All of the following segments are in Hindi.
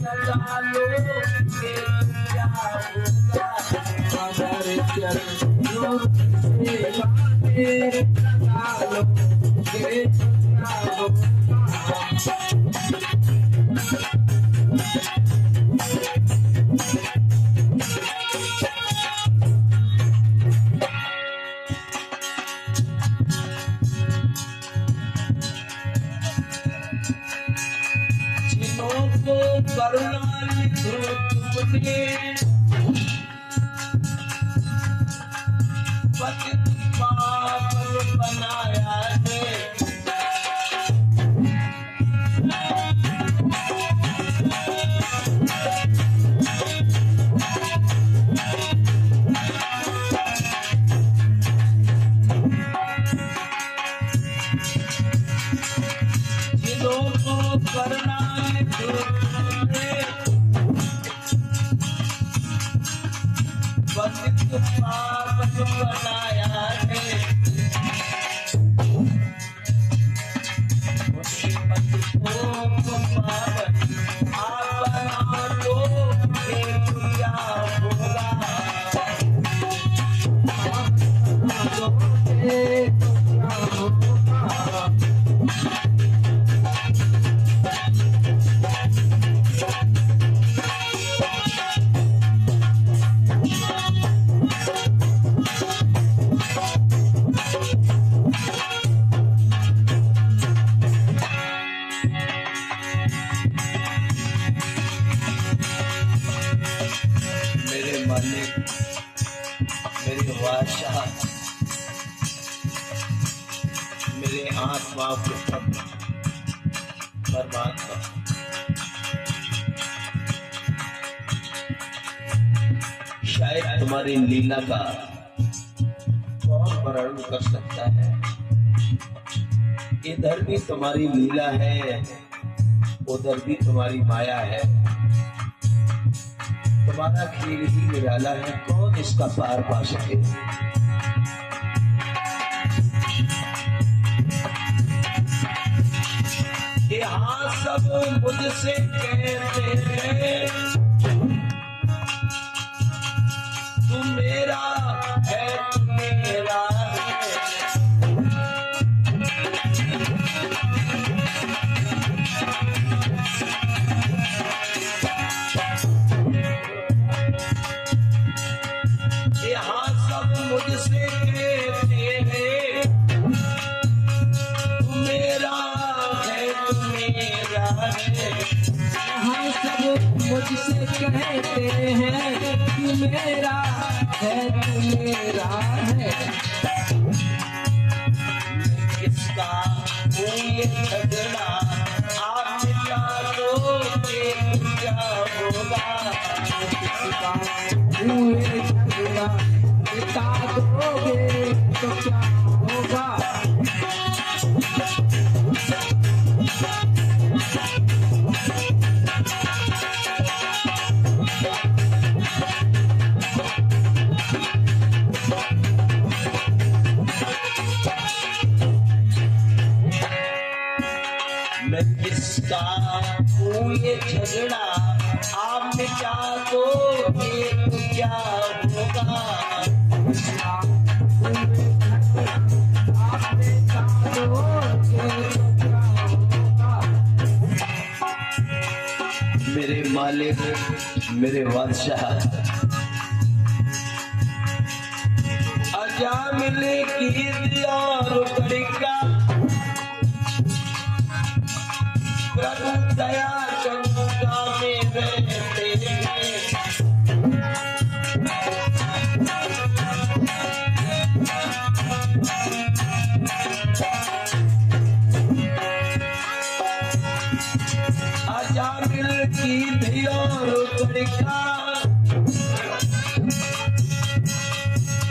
लगा लो के क्या होगा अगर चलो से लगा लो के क्या होगा। करुणा लिखो तुमने पतित पावन बनाया है। जिन्हों को करुणा लिखो पतित पावन बनाया है। उन्हीं पतितों को पावन आप बना लो फिर क्या होगा। मेरे मालिक, मेरे बादशाह, मेरे आत्मा के परमात्मा, शायद तुम्हारी लीला का कौन वर्णन कर सकता है। इधर भी तुम्हारी लीला है, उधर भी तुम्हारी माया है। तुम्हारा खेल ही निराला है, कौन इसका पार पा सके। यहाँ सब मुझसे कहते हैं तू मेरा है, तू मेरा है। यहाँ सब मुझसे कहते हैं तू मेरा है, तू मेरा है। यहाँ सब मुझसे कहते हैं तू मेरा है, तू मेरा है। किसका ये झगड़ा आप मिटा दो क्या होगा। किसका ये झगड़ा मिटा दोगे तो क्या होगा। मैं किसका हूँ ये झगड़ा आप मिटा दो तो क्या होगा। आप मिटा दो तो क्या होगा। मेरे मालिक, मेरे बादशाह, अजा मिले की दिया रुकड़िका प्रभु दया गंगा में रहते हैं। अजामिल की धियो रुकड़िका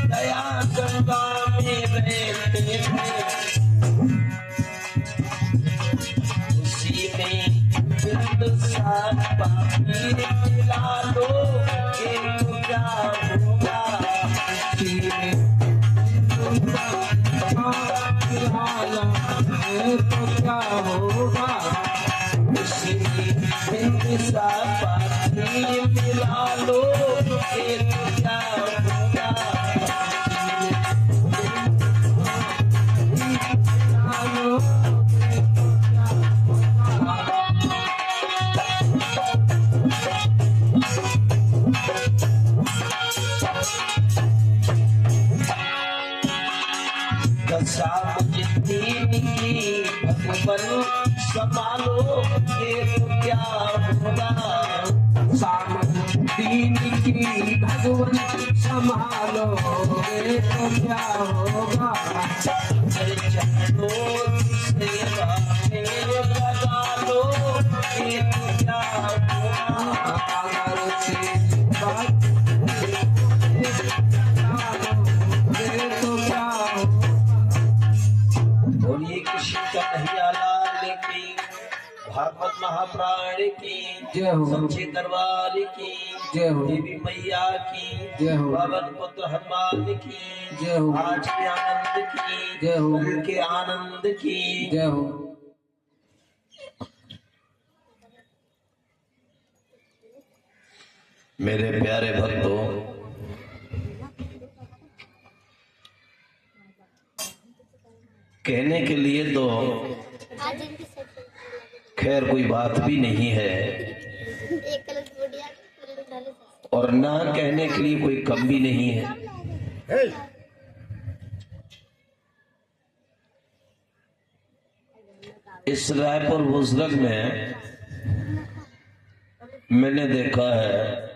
दया गंगा में रहते हैं। पानी पिला लो क्या होगा। तो क्या होगा। ऐसा पानी मिला लो फिर क्या होगा। भगवन संभालो ये तो क्या होगा। साम दीन की भगवन संभालो ये तो क्या होगा। चरणों की सेवा में लगा लो ये तो क्या होगा। अगर से बात ये तो क्या होगा। बोलिए कृष्ण कन्हैया लाल की, भागवत महाप्राण की जय हो। सच्चे दरबार की जय हो। देवी मैया की जय हो। पवन पुत्र हनुमान की जय हो। आज के आनंद की जय हो। कल के आनंद की जय हो। मेरे प्यारे भक्तों, कहने के लिए तो खैर कोई बात भी नहीं है और ना कहने के लिए कोई कम भी नहीं है। इस रायपुर बुजुर्ग में मैंने देखा है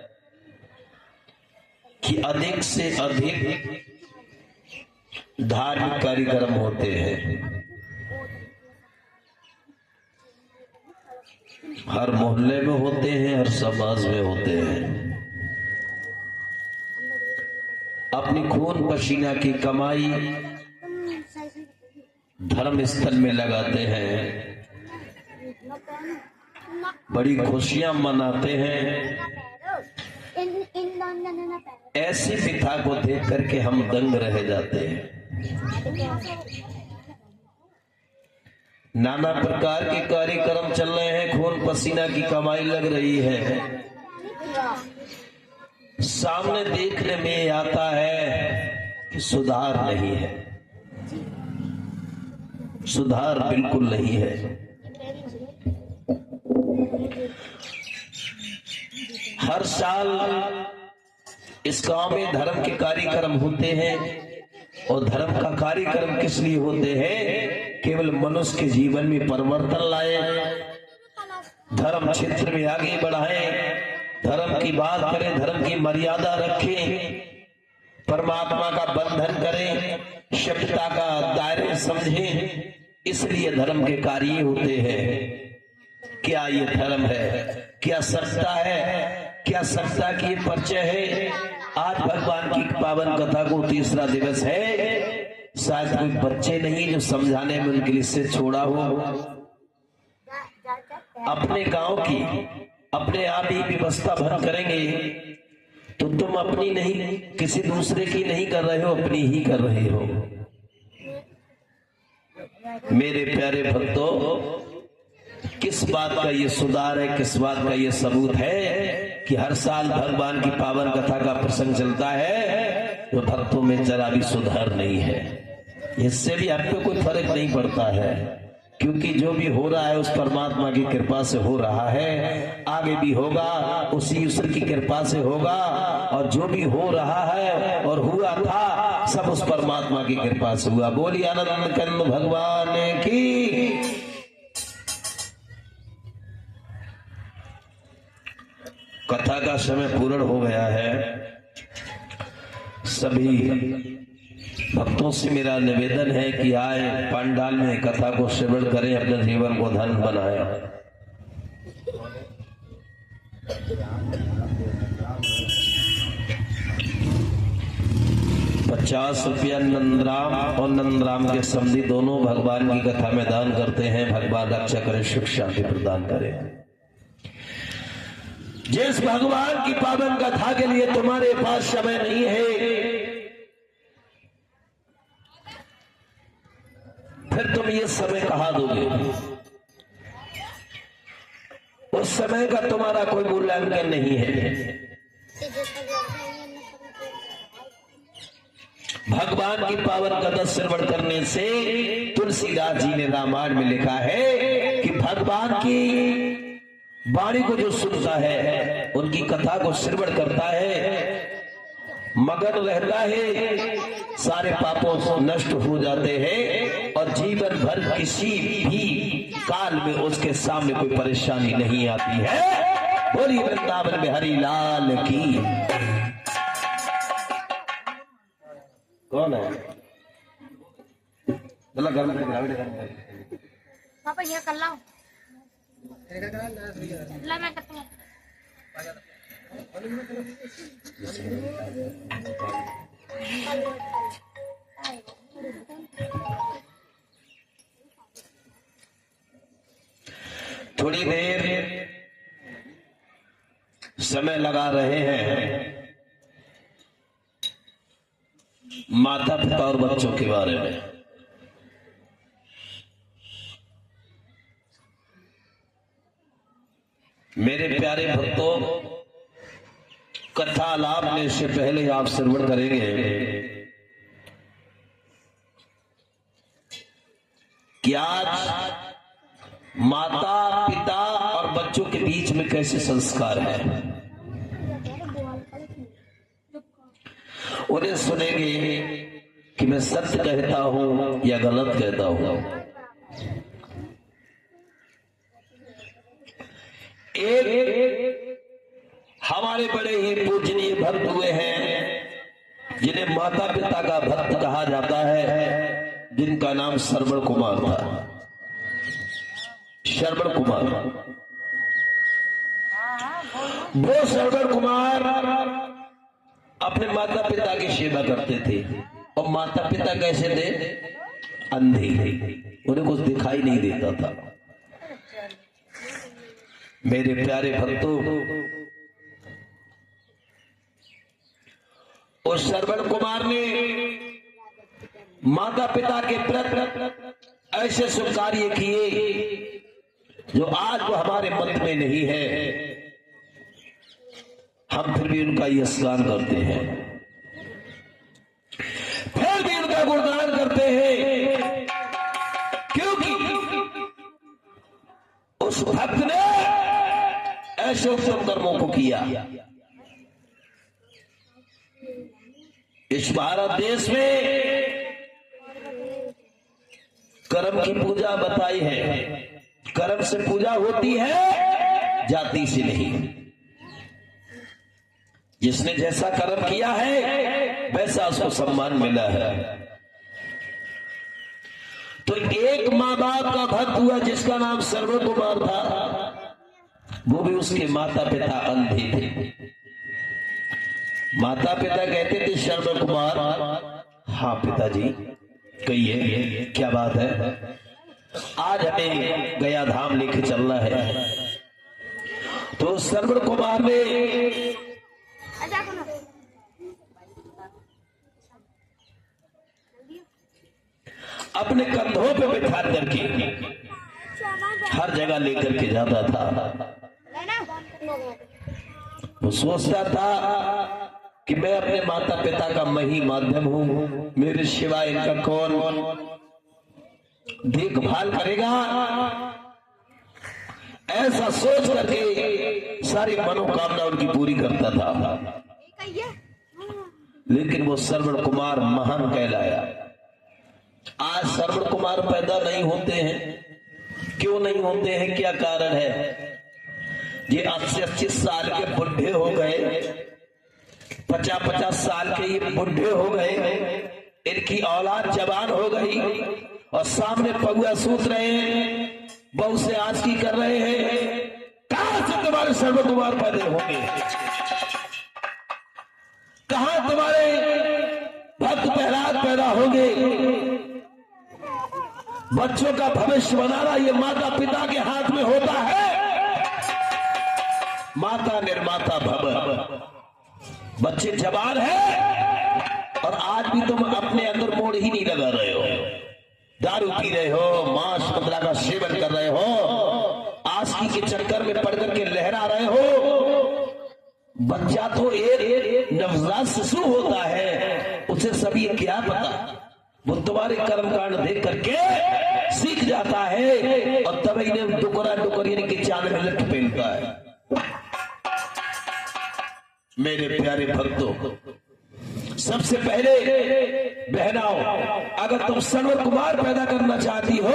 कि अधिक से अधिक धार्मिक कार्यक्रम होते हैं। हर मोहल्ले में होते हैं, हर समाज में होते हैं। अपनी खून पसीना की कमाई धर्म स्थल में लगाते हैं, बड़ी खुशियां मनाते हैं। ऐसे पिता को देख करके हम दंग रह जाते हैं। नाना प्रकार के कार्यक्रम चल रहे हैं, खून पसीना की कमाई लग रही है। सामने देखने में आता है कि सुधार नहीं है, सुधार बिल्कुल नहीं है। हर साल इस गांव में धर्म के कार्यक्रम होते हैं और धर्म का कार्यक्रम किस लिए होते हैं? केवल मनुष्य के जीवन में परिवर्तन लाए, धर्म क्षेत्र में आगे बढ़ाएं, धर्म की बात करें, धर्म की मर्यादा रखें, परमात्मा का बंधन करें, सभ्यता का दायरे समझें। इसलिए धर्म के कार्य होते हैं। क्या ये धर्म है? क्या सत्ता है? क्या सत्ता की परिचय है? आज भगवान की पावन कथा को तीसरा दिवस है। शायद कोई बच्चे नहीं जो समझाने में उनके लिए से छोड़ा हो। अपने गांव की अपने आप ही व्यवस्था भर करेंगे तो तुम अपनी नहीं, किसी दूसरे की नहीं कर रहे हो, अपनी ही कर रहे हो। मेरे प्यारे भक्तों, किस बात का ये सुधार है, किस बात का ये सबूत है कि हर साल भगवान की पावन कथा का प्रसंग चलता है तो भक्तों में जरा भी सुधार नहीं है। इससे भी आपको कोई फर्क नहीं पड़ता है, क्योंकि जो भी हो रहा है उस परमात्मा की कृपा से हो रहा है, आगे भी होगा उसी ईश्वर की कृपा से होगा। और जो भी हो रहा है और हुआ था सब उस परमात्मा की कृपा से हुआ। बोलिए आनंद कंद भगवान की। कथा का समय पूर्ण हो गया है। सभी भक्तों से मेरा निवेदन है कि आए पंडाल में कथा को श्रवण करें, अपने जीवन को धन बनाएं। 50 रुपया नंदराम और नंदराम के समधी दोनों भगवान की कथा में दान करते हैं। भगवान रक्षा करें, सुख शांति प्रदान करें। जिस भगवान की पावन कथा के लिए तुम्हारे पास समय नहीं है, फिर तुम ये समय कहां दोगे? उस समय का तुम्हारा कोई मूल्यांकन नहीं है। भगवान की पावन कथा श्रवण करने से तुलसीदास जी ने रामायण में लिखा है कि भगवान की वाणी को जो सुनता है, उनकी कथा को श्रवण करता है, मगन रहता है, सारे पापों से नष्ट हो जाते हैं और जीवन भर किसी भी काल में उसके सामने कोई परेशानी नहीं आती है। बोली वृंदावन में हरि लाल की। कौन है? चलो घर में पापा ये कर लाओ। ला मैं करता हूँ। थोड़ी देर समय लगा रहे हैं माता पिता और बच्चों के बारे में। मेरे प्यारे भक्तों, कथा लाभ में से पहले आप श्रवण करेंगे कि आज माता पिता और बच्चों के बीच में कैसे संस्कार है। उन्हें सुनेंगे कि मैं सत्य कहता हूं या गलत कहता हूं। एक हमारे बड़े ही पूजनीय भक्त हुए हैं जिन्हें माता पिता का भक्त कहा जाता है, जिनका नाम श्रवण कुमार था। श्रवण कुमार, वो श्रवण कुमार अपने माता पिता की सेवा करते थे। और माता पिता कैसे थे? अंधे, उन्हें कुछ दिखाई नहीं देता था। मेरे प्यारे भक्तों, उस श्रवण कुमार ने माता पिता के प्रति ऐसे शुभ कार्य किए जो आज वो हमारे मत में नहीं है। हम फिर भी उनका यशगान करते हैं, फिर भी उनका गुणगान करते हैं, क्योंकि उस भक्त ने ऐसे उत्तम कर्मों को किया। इस भारत देश में कर्म की पूजा बताई है। कर्म से पूजा होती है, जाति से नहीं। जिसने जैसा कर्म किया है वैसा उसको सम्मान मिला है। तो एक माँ बाप का भक्त हुआ जिसका नाम श्रवण कुमार था, वो भी उसके माता पिता अंधे थे। माता पिता कहते थे श्रवण कुमार, हाँ पिताजी कहिए क्या बात है, आज हमें गया धाम लेके चलना है। तो श्रवण कुमार ने अपने कंधों पे बिठा करके हर जगह लेकर के जाता था। वो सोचता था कि मैं अपने माता पिता का मही माध्यम हूं, मेरे सिवाय इनका कौन देखभाल करेगा। ऐसा सोच करके सारी मनोकामना उनकी पूरी करता था। लेकिन वो श्रवण कुमार महान कहलाया। आज श्रवण कुमार पैदा नहीं होते हैं। क्यों नहीं होते हैं? क्या कारण है? ये 80-80 साल के बुढ़े हो गए, 50-50 साल के ये बुढ़े हो गए, इनकी औलाद जवान हो गई और सामने पगुआ सूत रहे हैं, बहू से आज की कर रहे हैं। कहां से तुम्हारे श्रवण कुमार पैदा होंगे? कहां तुम्हारे भक्त प्रहलाद पैदा होंगे? बच्चों का भविष्य बनाना ये माता पिता के हाथ में होता है। माता निर्माता भव। बच्चे जवान है और आज भी तुम अपने अंदर मोड़ ही नहीं लगा रहे हो, दारू पी रहे हो, मांस मदिरा का सेवन कर रहे हो, आज की आशिकी के चक्कर में पड़ करके लहरा रहे हो। बच्चा तो एक नवजात शिशु होता है, उसे सभी क्या पता, वो तुम्हारे कर्मकांड देख करके सीख जाता है और तब इन्हें डुकरा डुकर यानी कि चांद में लट पहनता है। मेरे प्यारे भक्तों, सबसे पहले बहनाओं, अगर तुम सर्व कुमार पैदा करना चाहती हो,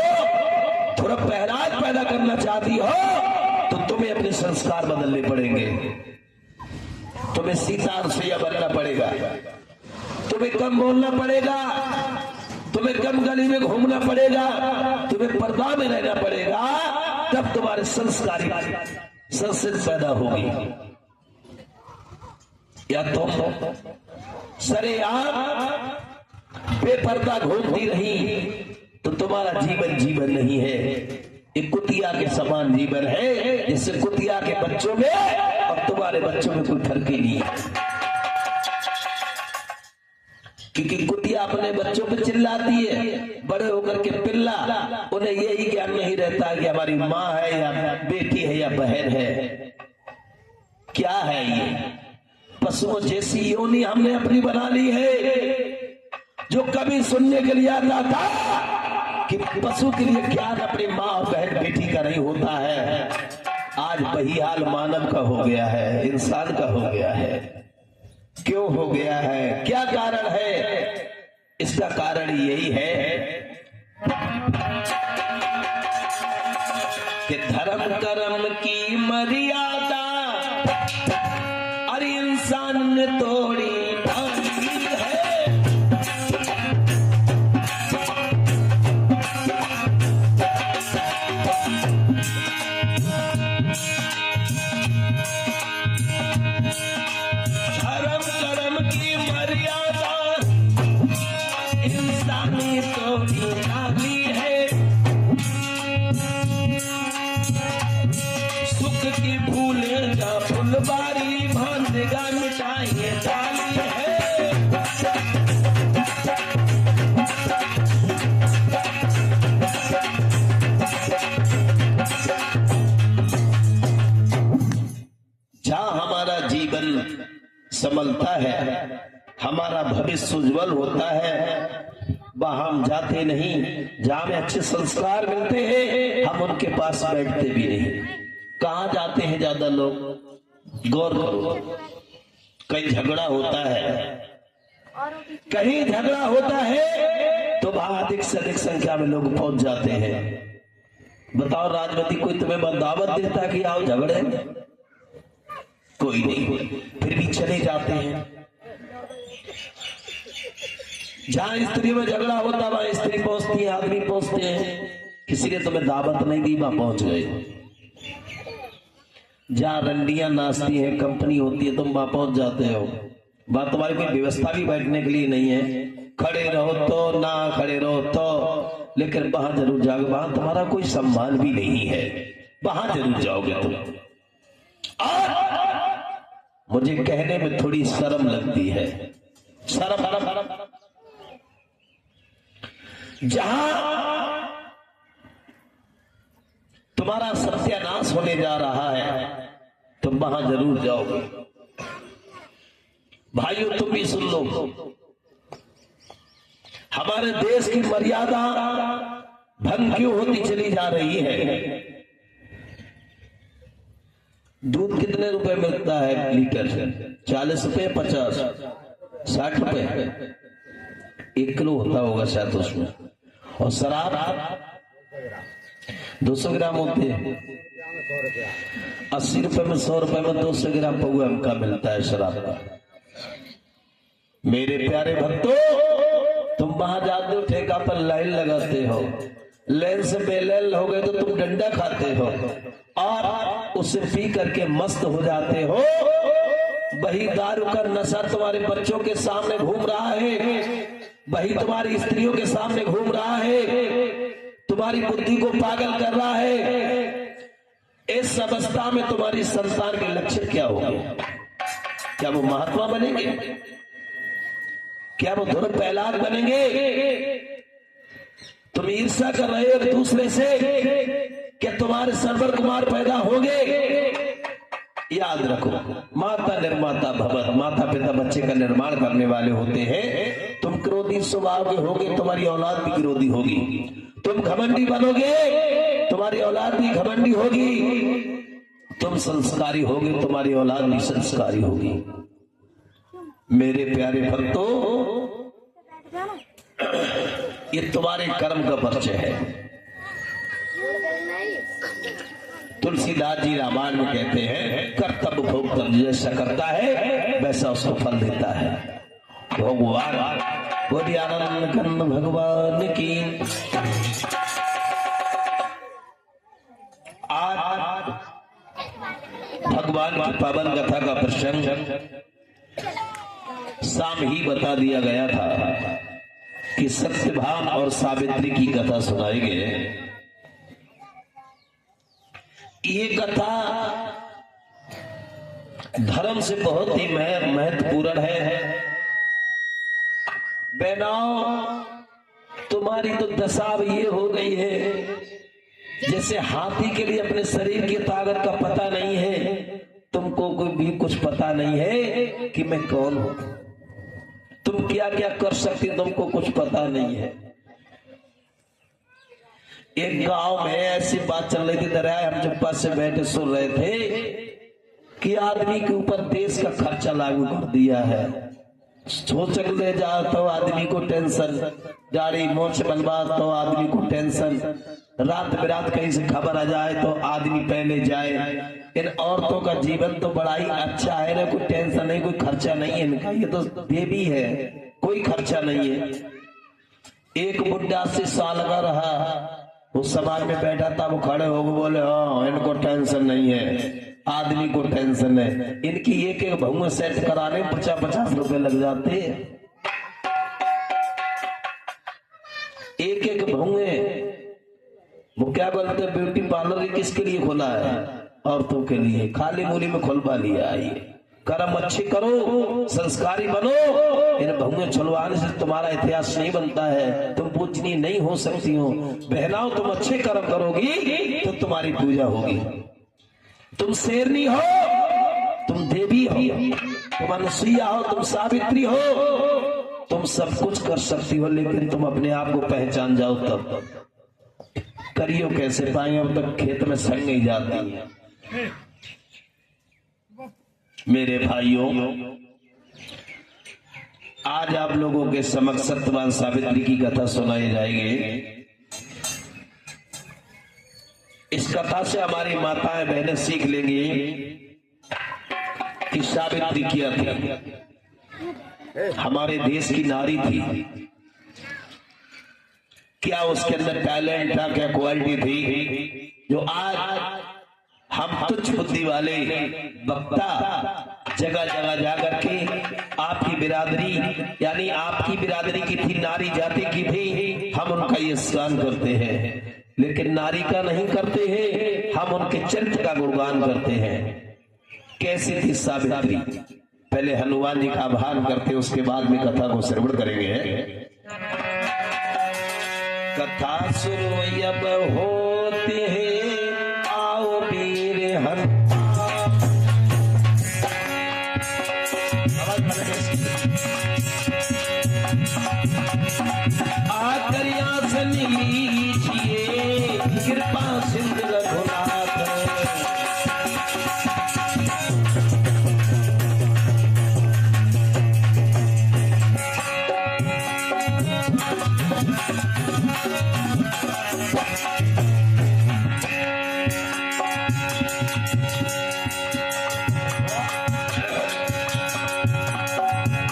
थोड़ा पहराज पैदा करना चाहती हो, तो तुम्हें अपने संस्कार बदलने पड़ेंगे। तुम्हें सीता अनुसैया बनना पड़ेगा, तुम्हें कम बोलना पड़ेगा, तुम्हें कम गली में घूमना पड़ेगा, तुम्हें पर्दा में रहना पड़ेगा, तब तुम्हारे संस्कारी संस्कृति पैदा होगी। या तुम सरेआम बेपर्दा घूमती रही तो तुम्हारा जीवन जीवन नहीं है, एक कुतिया के समान जीवन है, जिससे कुतिया के बच्चों में और तुम्हारे बच्चों में कोई फर्क ही नहीं है। क्योंकि कुतिया अपने बच्चों पे चिल्लाती है, बड़े होकर के पिल्ला, उन्हें यही ज्ञान नहीं रहता कि हमारी माँ है या बेटी है या बहन है। क्या है ये? पशुओं जैसी योनि हमने अपनी बना ली है। जो कभी सुनने के लिए आता था कि पशु के लिए ज्ञान अपनी माँ और बहन बेटी का नहीं होता है, आज वही हाल मानव का हो गया है, इंसान का हो गया है। क्यों हो गया है? क्या कारण है? इसका कारण यही है कि धर्म कर्म की मर्यादा अरे इंसान ने तोड़ी ढाली है। धर्म कर्म की मर्यादा इंसान ने तोड़ी ढाली है। सुख की भूले जा फुलबारी भांदेगा मिठाइए डाली है। जहां हमारा जीवन संभलता है, हमारा भविष्य उज्जवल होता है, वहां हम जाते नहीं। जहां हमें अच्छे संस्कार मिलते हैं, हम उनके पास बैठते भी नहीं। कहां जाते हैं ज्यादा लोग? गौर करो, कहीं झगड़ा होता है, कहीं झगड़ा होता है तो वहां अधिक से अधिक संख्या में लोग पहुंच जाते हैं। बताओ, राजमती कोई तुम्हें दावत देता कि आओ झगड़े? कोई नहीं, फिर भी चले जाते हैं। जहां स्त्री में झगड़ा होता वहां स्त्री पहुंचती है, आदमी पहुंचते हैं। किसी ने तुम्हें दावत नहीं दी, वहां पहुंच गए। जहां रंडियां नाचती है, कंपनी होती है, तुम वहां पहुंच जाते हो। वहां तुम्हारी कोई व्यवस्था भी बैठने के लिए नहीं है, खड़े रहो तो ना खड़े रहो तो, लेकिन वहां जरूर जाओगे। वहां तुम्हारा कोई सम्मान भी नहीं है, वहां जरूर जाओगे तुम। और मुझे कहने में थोड़ी शर्म लगती है, शर्म। जहां तुम्हारा सत्यानाश होने जा रहा है, तुम वहां जरूर जाओगे। भाइयों, तुम भी सुन लो, हमारे देश की मर्यादा भंग क्यों होती चली जा रही है? दूध कितने रुपए मिलता है लीटर? 40 रुपए, 50, 60 रुपए, 1 किलो होता होगा शायद उसमें। और शराब 200 ग्राम होते हैं। 80 रुपए में, 100 रुपए में 200 ग्राम पौआ का मिलता है शराब का। मेरे प्यारे भक्तों, तुम वहां जाते हो, ठेका पर लाइन लगाते हो, लाइन से बेलैन हो गए तो तुम डंडा खाते हो और उसे पी करके मस्त हो जाते हो। वही दारू का नशा तुम्हारे बच्चों के सामने घूम रहा है, वही तुम्हारी स्त्रियों के सामने घूम रहा है, तुम्हारी बुद्धि को पागल कर रहा है। इस अवस्था में तुम्हारी संतान के लक्ष्य क्या होंगे? क्या वो महात्मा बनेंगे? क्या वो ध्रुव प्रहलाद बनेंगे? तुम ईर्ष्या कर रहे हो एक दूसरे से, क्या तुम्हारे सरवर कुमार पैदा होंगे? याद रखो, माता निर्माता भवत, माता पिता बच्चे का निर्माण करने वाले होते हैं। तुम क्रोधी स्वभाव के होगे, तुम्हारी औलाद भी क्रोधी होगी। तुम घमंडी बनोगे, तुम्हारी औलाद भी घमंडी होगी। तुम संस्कारी होगे, तुम्हारी औलाद भी संस्कारी होगी। मेरे प्यारे भक्तों, ये तुम्हारे कर्म का परिचय है। तुलसीदास जी रामायण में कहते हैं, कर्तव्य भोग जैसा करता है वैसा उसको फल देता है। भगवान बोलिए आनंद कंद भगवान की। आज भगवान की पावन कथा का प्रसंग शाम ही बता दिया गया था कि सत्यभान और सावित्री की कथा सुनाई गई। ये कथा धर्म से बहुत ही महत्वपूर्ण है। बहनों, तुम्हारी तो दशा अब ये हो गई है जैसे हाथी के लिए अपने शरीर की ताकत का पता नहीं है, तुमको कोई भी कुछ पता नहीं है कि मैं कौन हूं, तुम क्या क्या कर सकते, तुमको कुछ पता नहीं है। एक गांव में ऐसी बात चल रही थी, दरिया हम जब पास से बैठे सुन रहे थे कि आदमी के ऊपर देश का खर्चा लागू कर दिया है। सोच ले जाओ तो आदमी को टेंशन, दाढ़ी मोछ बनवा तो आदमी को टेंशन, रात बिरात कहीं से खबर आ जाए तो आदमी पहले जाए। इन औरतों का जीवन तो बड़ा ही अच्छा है ना, कोई टेंशन नहीं, कोई खर्चा नहीं है इनका, ये तो देवी है, कोई खर्चा नहीं है। एक बुढ़ा 80 साल का रहा, उस समाज में बैठा था, वो खड़े हो गए, बोले हाँ इनको टेंशन नहीं है, आदमी को टेंशन है। इनकी एक एक भंग सेट कराने 50-50 रुपए लग जाते हैं। एक एक भंगे, वो क्या बोलते हैं, ब्यूटी पार्लर किसके लिए खोला है? औरतों के लिए, खाली मूली में खुलवा लिया। आइए कर्म अच्छे करो, संस्कारी बनो। इन भंगे छुलवाने से तुम्हारा इतिहास नहीं बनता है, तुम पूजनीय नहीं हो सकती हो। बहनाओं, तुम अच्छे कर्म करोगी तो तुम्हारी पूजा होगी। तुम शेरनी हो, तुम देवी हो, तुम अनुसुईया हो, तुम सावित्री हो, तुम सब कुछ कर सकती हो, लेकिन तुम अपने आप को पहचान जाओ तब। करियो कैसे पाए? अब तक खेत में संग नहीं जाती है। मेरे भाइयों, आज आप लोगों के समक्ष सत्यवान सावित्री की कथा सुनाई जाएगी। इस कथा से हमारी माताएं बहनें सीख लेंगी कि सावित्री क्या थी, हमारे देश की नारी थी। क्या उसके अंदर टैलेंट था, क्या क्वालिटी थी, जो आज हम तुच्छ बुद्धि वाले वक्ता जगह जगह जाकर के आपकी बिरादरी, यानी आपकी बिरादरी की थी, नारी जाति की थी, हम उनका ये स्नान करते हैं, लेकिन नारी का नहीं करते हैं, हम उनके चरित्र का गुणगान करते हैं। कैसी थी सावित्री? पहले हनुमान जी का आह्वान करते, उसके बाद में कथा को श्रवण करेंगे। कथा शुरू अब होती है, आओ वीर हनुमान। आकर आसन लीजिए, कृपा सिंधु रघुनाथ।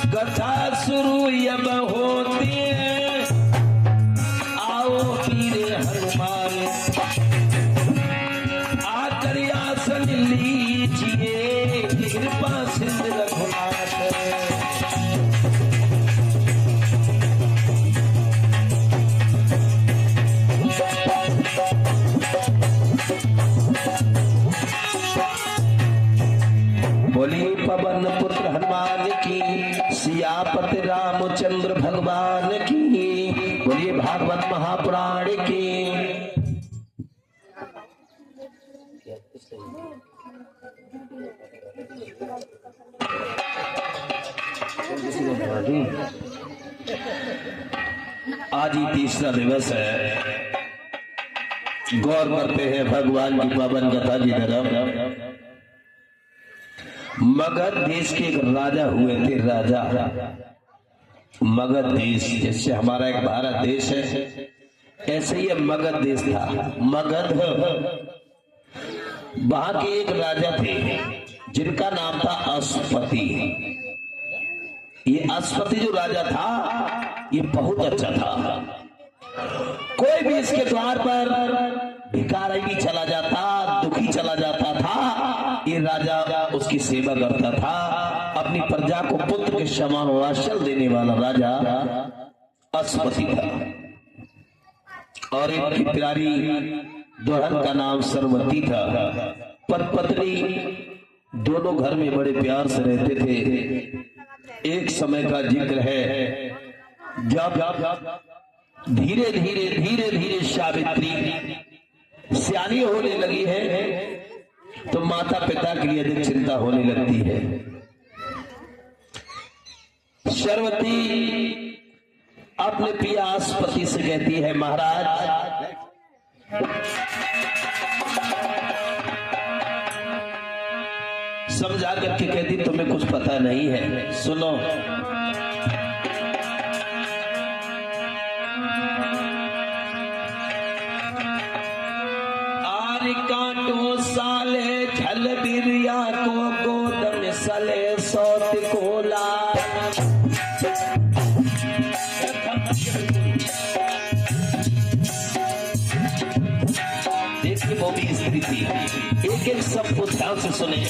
कथा शुरू अब होती है, आओ वीर हनुमान। आकर आसन लीजिए, कृपा सिंधु रघुनाथ। बोलिए पवन पुत्र हनुमान की, सियापति रामचंद्र भगवान की, बोलिए भागवत महापुराण की। आज ही तीसरा दिवस है। गौर करते हैं भगवान की पावन कथा की तरफ। मगध देश के एक राजा हुए थे। राजा मगध देश, जैसे हमारा एक भारत देश है, ऐसे ही मगध देश था। मगध, वहां के एक राजा थे जिनका नाम था अश्वपति। ये अश्वपति जो राजा था ये बहुत अच्छा था। कोई भी इसके द्वार पर भिखारी चला जाता, दुखी चला जाता था, ये राजा उसकी सेवा करता था। अपनी प्रजा को पुत्र के समान वात्सल्य देने वाला राजा अश्वपति था। और इनकी प्यारी दुल्हन का नाम सरवती था। पत्नी दोनों घर में बड़े प्यार से रहते थे। एक समय का जिक्र है जब धीरे धीरे सावित्री सियानी होने लगी है तो माता पिता के लिए अधिक चिंता होने लगती है। सरवती अपने पिया अश्वपति से कहती है, महाराज समझा करके कहती, तुम्हें कुछ पता नहीं है, सुनो। आर कांटो साले झल बिरिया को गोद में सले सौत कोला। देखिए वो भी स्त्री थी। एक एक सब कुछ ध्यान से सुने।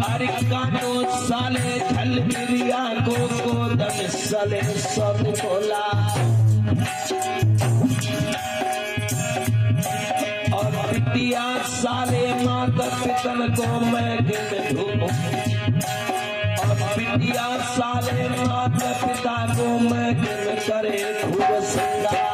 अरे काटो साले झल बिरिया को गोदम सले सब कोला। और पिटिया साले माता पितन को मैं गिन धूप। पिटिया साले माता पिता को मैं गिन करे खूब सिंगार।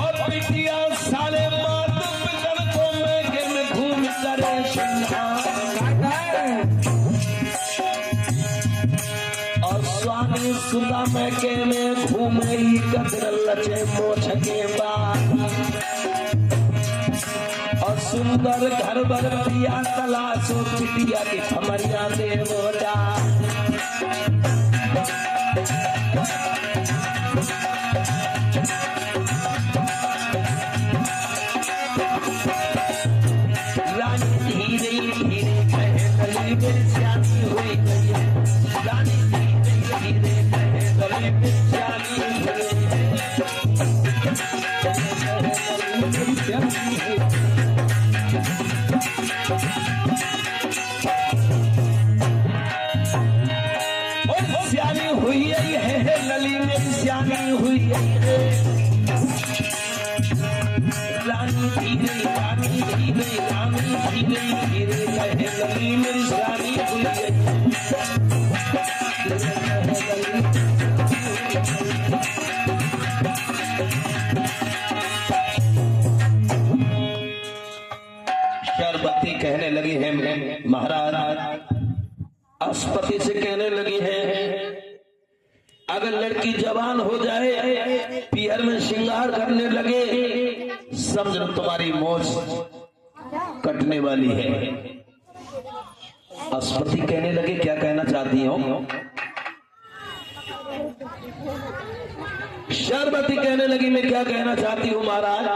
और पिटिया साले माता पिता को मैं गिन घूम करे सिंगार। और स्वामी सुदा में के में घूमे ही कदर लचे मोछ के बाद। और सुंदर घर बर पिया तलाशो पिटिया की खमरिया दे मोटा। रानी धीरे धीरे कहे गली में श्यामी हुई गई है। रानी धीरे धीरे कहे गली में श्यामी हुई है। और श्यामी हुई है, गली में श्यामी हुई है। रानी धीरे रानी धीरे रानी धीरे धीरे कहे गली में श्यामी हुई है। सरवती कहने लगी है, महाराज अश्वपति से कहने लगी है, अगर लड़की जवान हो जाए, पीहर में श्रृंगार करने लगे, समझ लो तुम्हारी मौज कटने वाली है। अश्वपति कहने लगे, क्या कहना चाहती हो? सरवती कहने लगी, मैं क्या कहना चाहती हूँ महाराज,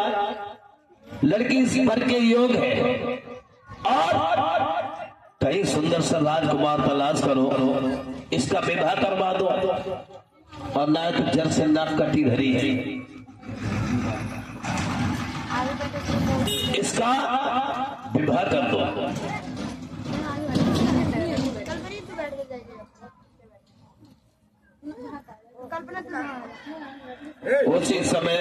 लड़की इस भर के योग है और कहीं सुंदर सा राजकुमार तलाश करो, इसका विवाह करवा दो, और ना तो जर से नाक कटी धरी है, इसका विवाह कर दो। उसी समय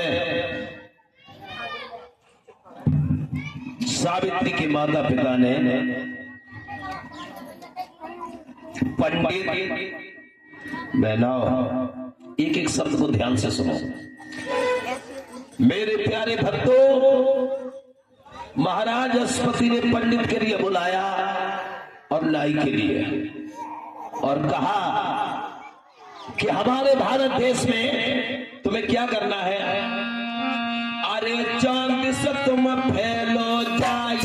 सावित्री के माता पिता ने पंडित बहनों एक एक शब्द को ध्यान से सुनो। मेरे प्यारे भक्तों, महाराज अश्वपति ने पंडित के लिए बुलाया और नाई के लिए, और कहा कि हमारे भारत देश में तुम्हें क्या करना है। अरे चांद से तुम फैलो जाए।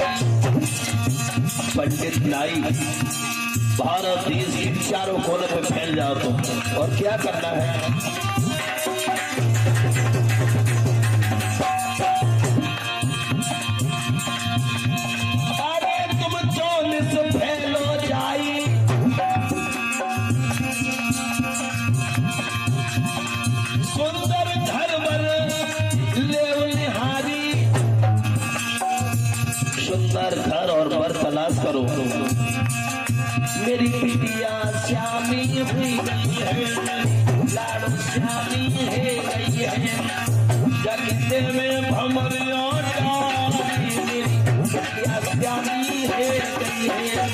पंडित नाई, भारत देश के चारों कोने पे फैल जाओ तुम, और क्या करना है। अरे तुम चांद से फैलो जाए, सुंदर घर वर ले निहारी। सुंदर घर और वर तलाश करो। मेरी बिटिया श्यामी हुई गई है, लाडो श्यामी है गई है, जगते में भमरिया डाली। मेरी बिटिया श्यामी है गई है।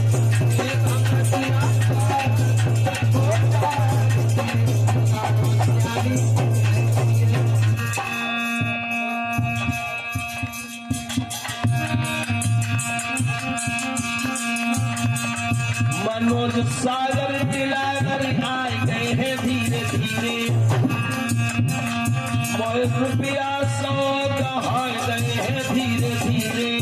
मनोज सागर दिलाकर आए गए हैं धीरे धीरे। मोह रुपया सौ कहा गए हैं धीरे धीरे।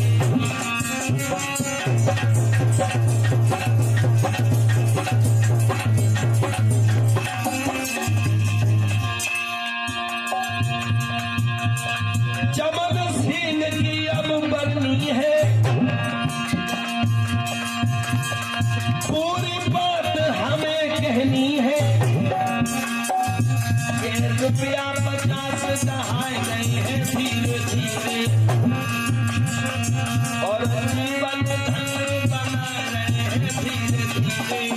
चमन सीन की अब बरनी है, पूरी बात हमें कहनी है। रुपया 50 कहाए गए हैं धीरे धीरे, और जीवन धन बनाए गए हैं धीरे धीरे।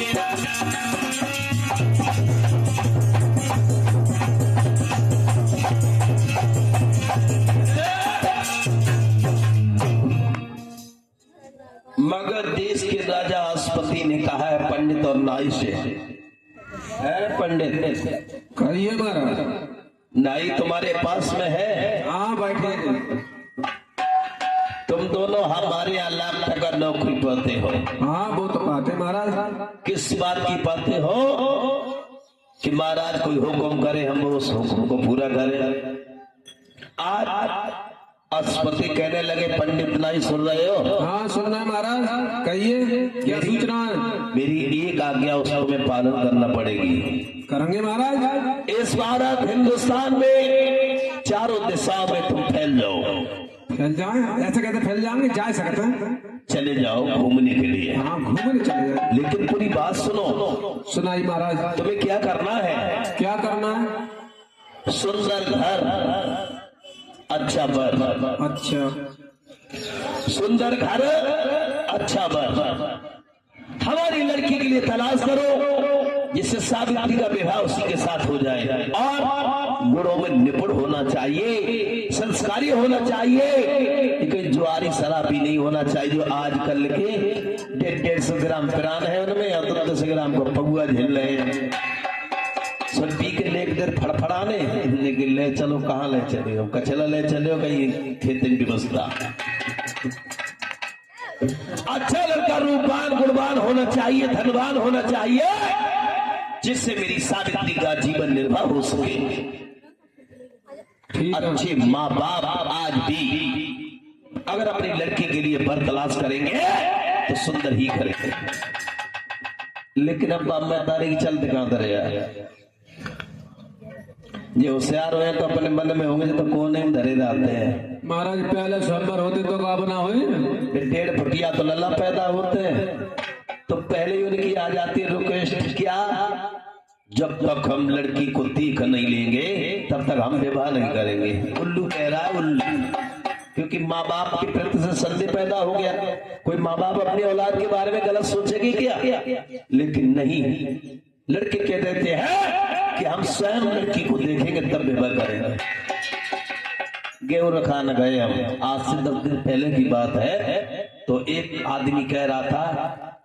मगर देश के राजा अश्वपति ने कहा है पंडित और नाई से, है पंडित, कहिए महाराज। नाई तुम्हारे पास में है? हाँ बैठे। तुम दोनों हमारे यहाँ लाख टका नौकरी पाते हो। हाँ वो तो पाते महाराज। किस बात की पाते हो? कि महाराज कोई हुक्म करे हम उस हुक्म को पूरा करें। आज अश्वपति कहने लगे, पंडित नाई सुन रहे हो? हाँ सुनना है महाराज, कहिए क्या सूचना है। मेरी एक आज्ञा उसको मैं पालन करना पड़ेगी। करेंगे महाराज। इस भारत हिंदुस्तान में चारों दिशाओं में तुम फैल जाओ। फैल जाए? ऐसे कहते फैल जाएंगे, जा सकते हैं। चले जाओ घूमने के लिए। हाँ घूमने चले जाए। लेकिन पूरी बात सुनो। सुनाई महाराज। तुम्हें क्या करना है? क्या करना है? सुंदर घर, अच्छा वर। अच्छा। सुंदर घर, अच्छा वर। हमारी लड़की के लिए तलाश करो जिससे सावित्री का विवाह उसी के साथ हो जाए, और गुणों में निपुण होना चाहिए, संस्कारी होना चाहिए, कोई जुआरी शराबी नहीं होना चाहिए जो आजकल के 150 ग्राम पिरान है उनमें, या 10 ग्राम को पगुआ झेल रहे हैं। सब पी के ले इधर फड़फड़ाने, लेकिन ले चलो कहाँ ले चले हो, कचला ले चले हो कहीं खेती व्यवस्था। अच्छा लड़का रूपवान गुणवान होना चाहिए, धनवान होना चाहिए, जिससे मेरी सावित्री का जीवन निर्वाह हो सके। अच्छे माँ बाप आज भी अगर अपनी लड़की के लिए वर तलाश करेंगे तो सुंदर ही करेंगे। लेकिन अब मैं तारीख चलते कहां तरह यार, ये होशियार हुए तो अपने मन में होंगे तो कोने में धरे जाते हैं। महाराज पहले स्वयंवर होते तो का बना हुई, 1.5 फुटिया तो लल्ला पैदा होते हैं, तो पहले ही उनकी आ जाती है रिक्वेस्ट, क्या जब तक हम लड़की को तीख नहीं लेंगे तब तक हम विवाह नहीं करेंगे। उल्लू कह रहा है उल्लू, क्योंकि माँ बाप के प्रति से संदेह पैदा हो गया। कोई माँ बाप अपनी औलाद के बारे में गलत सोचेगी क्या? लेकिन नहीं, लड़के कह देते हैं कि हम स्वयं लड़की को देखेंगे तब विवाह करेंगे। गेहूं रखाने गए हम, आज से 10 दिन पहले की बात है, तो एक आदमी कह रहा था,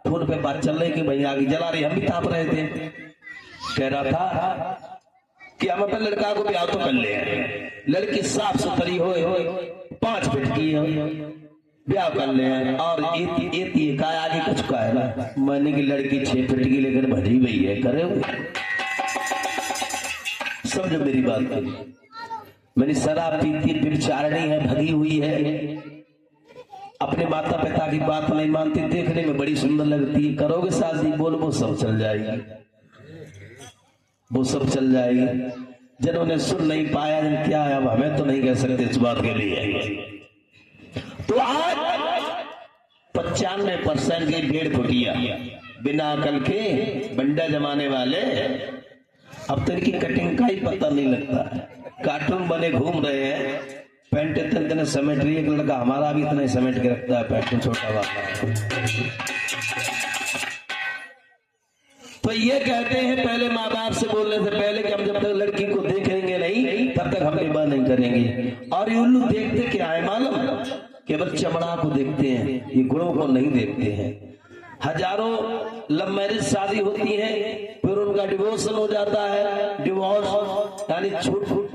फोन पे बात चल रही कि भैया आगे जला रही, हम भी ताप रहे थे, कह रहा था कि हम अपने लड़का को ब्याह तो कर ले, लड़की साफ सुथरी हो 5 फीट की हो, ब्याह कर ले, और ये का आगे कुछ का है ना, मैंने की लड़की 6 फीट की लेकर भजी हुई है, करे समझो मेरी बात को। मैंने शराब पीती, व्यभिचारिणी है, भगी हुई है, अपने माता पिता की बात नहीं मानती, देखने में बड़ी सुंदर लगती है, करोगे शादी, बोल वो सब चल जाएगी, वो सब चल जाएगी। जिन्होंने सुन नहीं पाया जिन क्या है, अब हमें तो नहीं कह सकते इस बात के लिए। तो आज 95% की भेड़ फुटिया बिना अकल के बंडा जमाने वाले, अब तो इनकी कटिंग का ही पता नहीं लगता है, कार्टून बने घूम रहे हैं, पैंट इतने समेट रही है, एक लड़का हमारा भी इतना समेट के रखता है पैंट छोटा वाला। तो ये कहते हैं पहले माँ बाप से बोलने से पहले कि हम जब तक लड़की को देखेंगे नहीं तब तक हम विवाह नहीं करेंगे। और ये उल्लू देखते क्या है मालूम, केवल चमड़ा को देखते हैं, ये गुणों को नहीं देखते हैं। हजारों लव मैरिज शादी होती है, फिर उनका डिवोर्सन हो जाता है, डिवोर्स यानी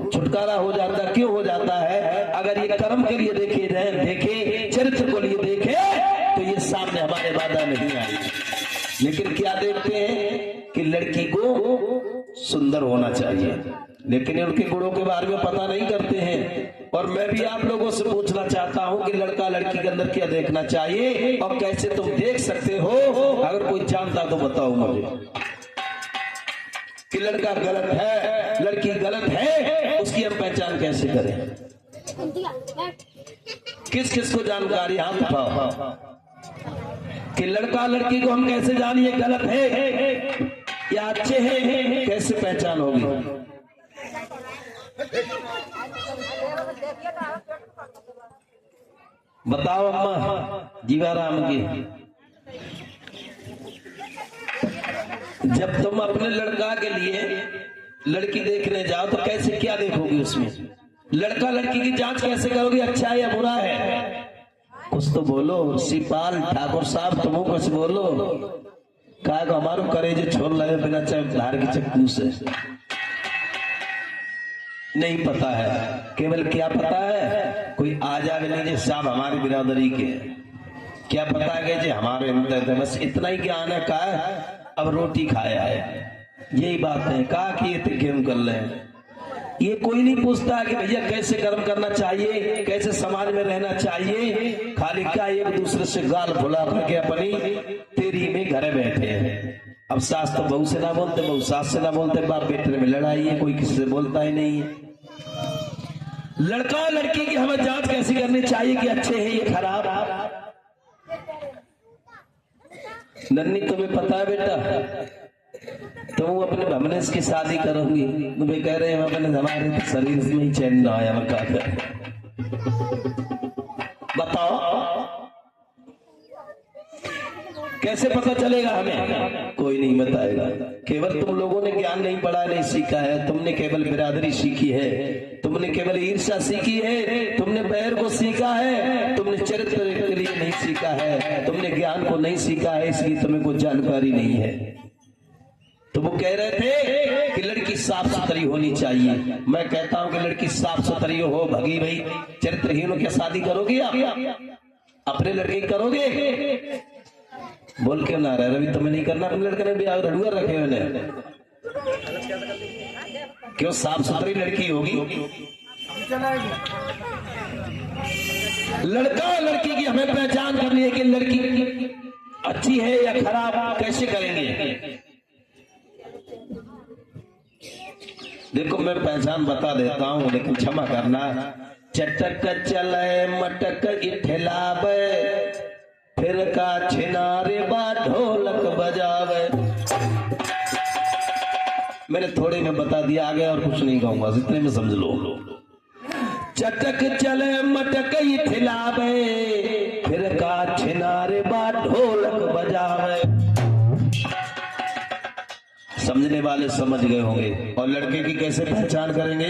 छुटकारा हो जाता है। क्यों हो जाता है? अगर ये कर्म के लिए देखे, चरित्र को लिए देखे तो ये सामने हमारे बाधा नहीं आई। लेकिन क्या देखते हैं कि लड़की को सुंदर होना चाहिए, लेकिन उनके गुणों के बारे में पता नहीं करते हैं। और मैं भी आप लोगों से पूछना चाहता हूं कि लड़का लड़की के अंदर क्या देखना चाहिए और कैसे तुम देख सकते हो? अगर कोई जानता तो बताओ मुझे कि लड़का गलत है, लड़की गलत है, उसकी हम पहचान कैसे करें? किस किस को जानकारी हाथ उठाओ कि लड़का लड़की को हम कैसे जानिए गलत है या अच्छे हैं, कैसे पहचान होगी? बताओ अम्मा जीवाराम की। जब तुम अपने लड़का के लिए लड़की देखने जाओ तो कैसे क्या देखोगी उसमें? लड़का लड़की की जांच कैसे करोगी, अच्छा है या बुरा है? कुछ तो बोलो सिपाल ठाकुर साहब, तुम कुछ बोलो। कहा को हमारो करेजे छोड़ लगे बिना धार की चक्कू से। नहीं पता है, केवल क्या पता है, कोई आ जावे नहीं जी साहब हमारी बिरादरी के, क्या पता है जी हमारे अंदर, बस इतना ही ज्ञान है। कहा अब रोटी खाया है, यही बात है। कहा कि ये क्यों कर ले, ये कोई नहीं पूछता कि भैया कैसे कर्म करना चाहिए, कैसे समाज में रहना चाहिए। खाली क्या एक दूसरे से गाल फुला करके अपनी तेरी में घर बैठे हैं। अब सास तो बहू से ना बोलते, बहू सास से ना बोलते, बाप बेटे में लड़ाई है, कोई किसी से बोलता ही नहीं है। लड़का और लड़की की हमें जांच कैसी करनी चाहिए कि अच्छे हैं ये खराब? नन्नी तुम्हें पता है बेटा, तुम अपने भमनेश की शादी करोगी, तुम्हें कह रहे हैं अपने हमारे शरीर में ही चैन ना आया, क्या करें बताओ? कैसे पता चलेगा हमें? कोई नहीं बताएगा। केवल तुम लोगों ने ज्ञान नहीं पढ़ा, नहीं सीखा है, तुमने केवल बिरादरी सीखी है, तुमने केवल ईर्ष्या सीखी है, तुमने बैर को सीखा है, तुमने चरित्र के लिए नहीं सीखा है, तुमने ज्ञान को नहीं सीखा है, इसलिए तुम्हें कुछ जानकारी नहीं है। तो वो कह रहे थे कि लड़की साफ सुथरी होनी चाहिए। मैं कहता हूं कि लड़की साफ सुथरी हो, भगी भाई चरित्रहीनों की शादी करोगे आप? अपने लड़के करोगे? बोल क्यों ना रहे रवि, तुम्हें नहीं करना? अपने लड़के ने भी रड़ुआ रखे हुए, क्यों? साफ सुथरी लड़की होगी। लड़का और लड़की की हमें पहचान करनी है कि लड़की अच्छी है या खराब, कैसे करेंगे? देखो मैं पहचान बता देता हूं, लेकिन क्षमा करना। चटक चले मटक इठलावे, फिर का छिनारे बा ढोलक बजावे। मैंने थोड़े में बता दिया, आगे और कुछ नहीं कहूंगा, इतने में समझ लो। चटक चले मटक इठलावे, फिर का छिनारे बा ढोलक बजावे। समझने वाले समझ गए होंगे। और लड़के की कैसे पहचान करेंगे?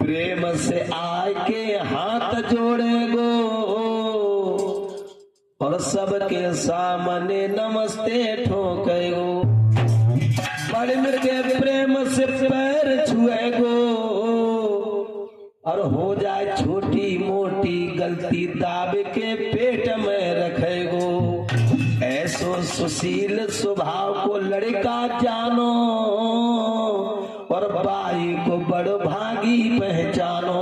प्रेम से आए के हाथ जोड़ेगो और सबके सामने नमस्ते ठोकेगो। बड़े मिर्गे प्रेम से पैर और हो जाए छोटी मोटी गलती दाब के पेट में रखेगो। ऐसो सुशील स्वभाव को लड़का जानो और बाई को बड़ भागी पहचानो।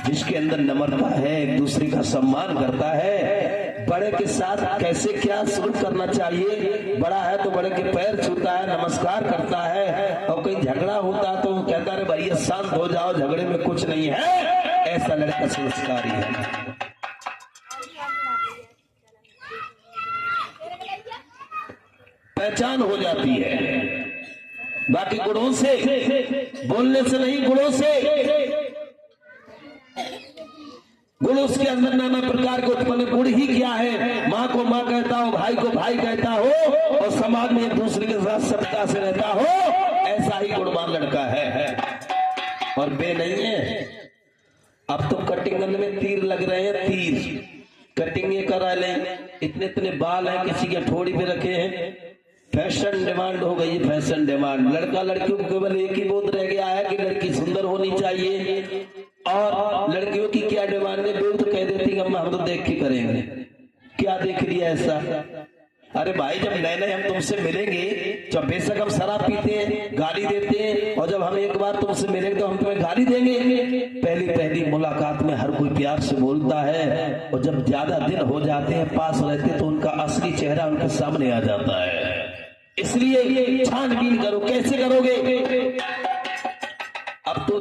जिसके अंदर नम्रता है, एक दूसरे का सम्मान करता है, बड़े के साथ कैसे क्या शुरू करना चाहिए, बड़ा है तो बड़े के पैर छूता है, नमस्कार करता है, और कहीं झगड़ा होता तो कहता है भैया शांत हो जाओ, झगड़े में कुछ नहीं है। ऐसा लड़का संस्कारी है। पहचान हो जाती है बाकी गुणों से, बोलने से नहीं, गुणों से। गुण उसके अंदर नाना प्रकार के उत्पन्न। गुण ही क्या है? माँ को माँ कहता हो, भाई को भाई कहता हो, और समाज में एक दूसरे के साथ सत्ता से रहता हो। ऐसा ही गुणवान लड़का है और बे नहीं है। अब तो कटिंग में तीर लग रहे हैं, तीर कटिंग ये करा लें, इतने इतने बाल हैं, किसी के ठोड़ी पे रखे हैं। फैशन डिमांड हो गई, फैशन डिमांड। लड़का लड़कियों को केवल एक ही बोध रह गया है कि लड़की सुंदर होनी चाहिए, और लड़कियों की क्या डिमांड है? तो कह देती अम्मा हम तो देख के करेंगे। क्या देख लिया ऐसा? अरे भाई जब नए नए हम तुमसे मिलेंगे, जब बेशक हम शराब पीते हैं, गाली देते हैं, और जब हम एक बार तुमसे मिलेंगे तो हम तुम्हें गाली देंगे। पहली पहली मुलाकात में हर कोई प्यार से बोलता है, और जब ज्यादा दिन हो जाते हैं, पास रहते, तो उनका असली चेहरा उनके सामने आ जाता है। इसलिए छानबीन करो। कैसे करोगे? अब तो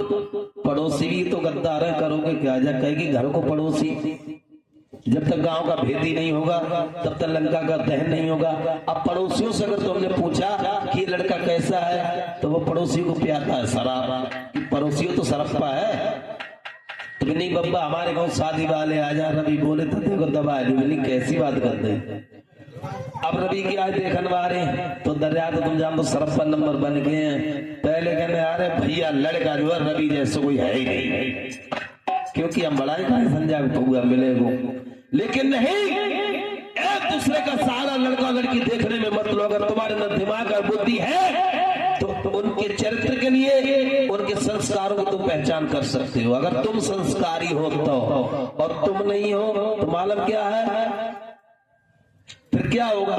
पड़ोसी भी तो गद्दार है, करोगे क्या? जब कहेगी घर को पड़ोसी, जब तक गांव का भेदी नहीं होगा तब तक लंका का दहन नहीं होगा। अब पड़ोसियों से अगर तुमने पूछा कि लड़का कैसा है, तो वो पड़ोसी को पियाता है शराब। पड़ोसियों तो सरप्पा है। तो नहीं बब्बा हमारे गाँव शादी वाले आ जा, रवि बोले तो देखो दबा ली। कैसी बात करते? अब रवि की आज देखन वारे तो दरिया तो तुम जान तो सरप्पा नंबर बन गए हैं। पहले कहने अरे भैया लड़का जो है रवि जैसे कोई है ही नहीं, क्योंकि हम बड़ा संजय को मिलेगो। लेकिन नहीं, एक दूसरे का सारा लड़का लड़की देखने में मत लो। अगर तुम्हारे अंदर दिमाग और बुद्धि है तो उनके चरित्र के लिए, उनके संस्कारों को तुम पहचान कर सकते हो। अगर तुम संस्कारी हो तो, और तुम नहीं हो तो मालूम क्या है? फिर क्या होगा?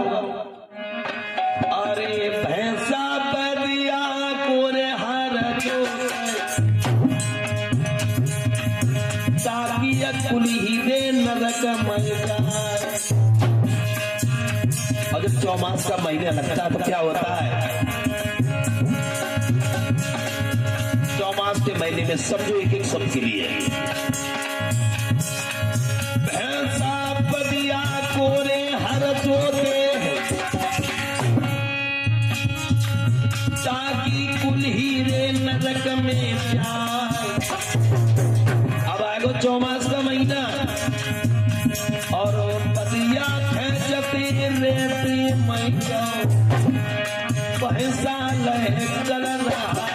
अरे भैंसा बदिया कोरे हर ताकि कुली दे नरक मजा। और जब चौमास का महीना लगता है तो क्या होता है? चौमास के महीने में सब जो एक एक सबके लिए भैंसा बदिया कोरे ताकि कुल हीरे नरक में जाए। अब आएगो चौमास का महीना और बदिया खेचते रहते मैया पैसा लहे चल रहा।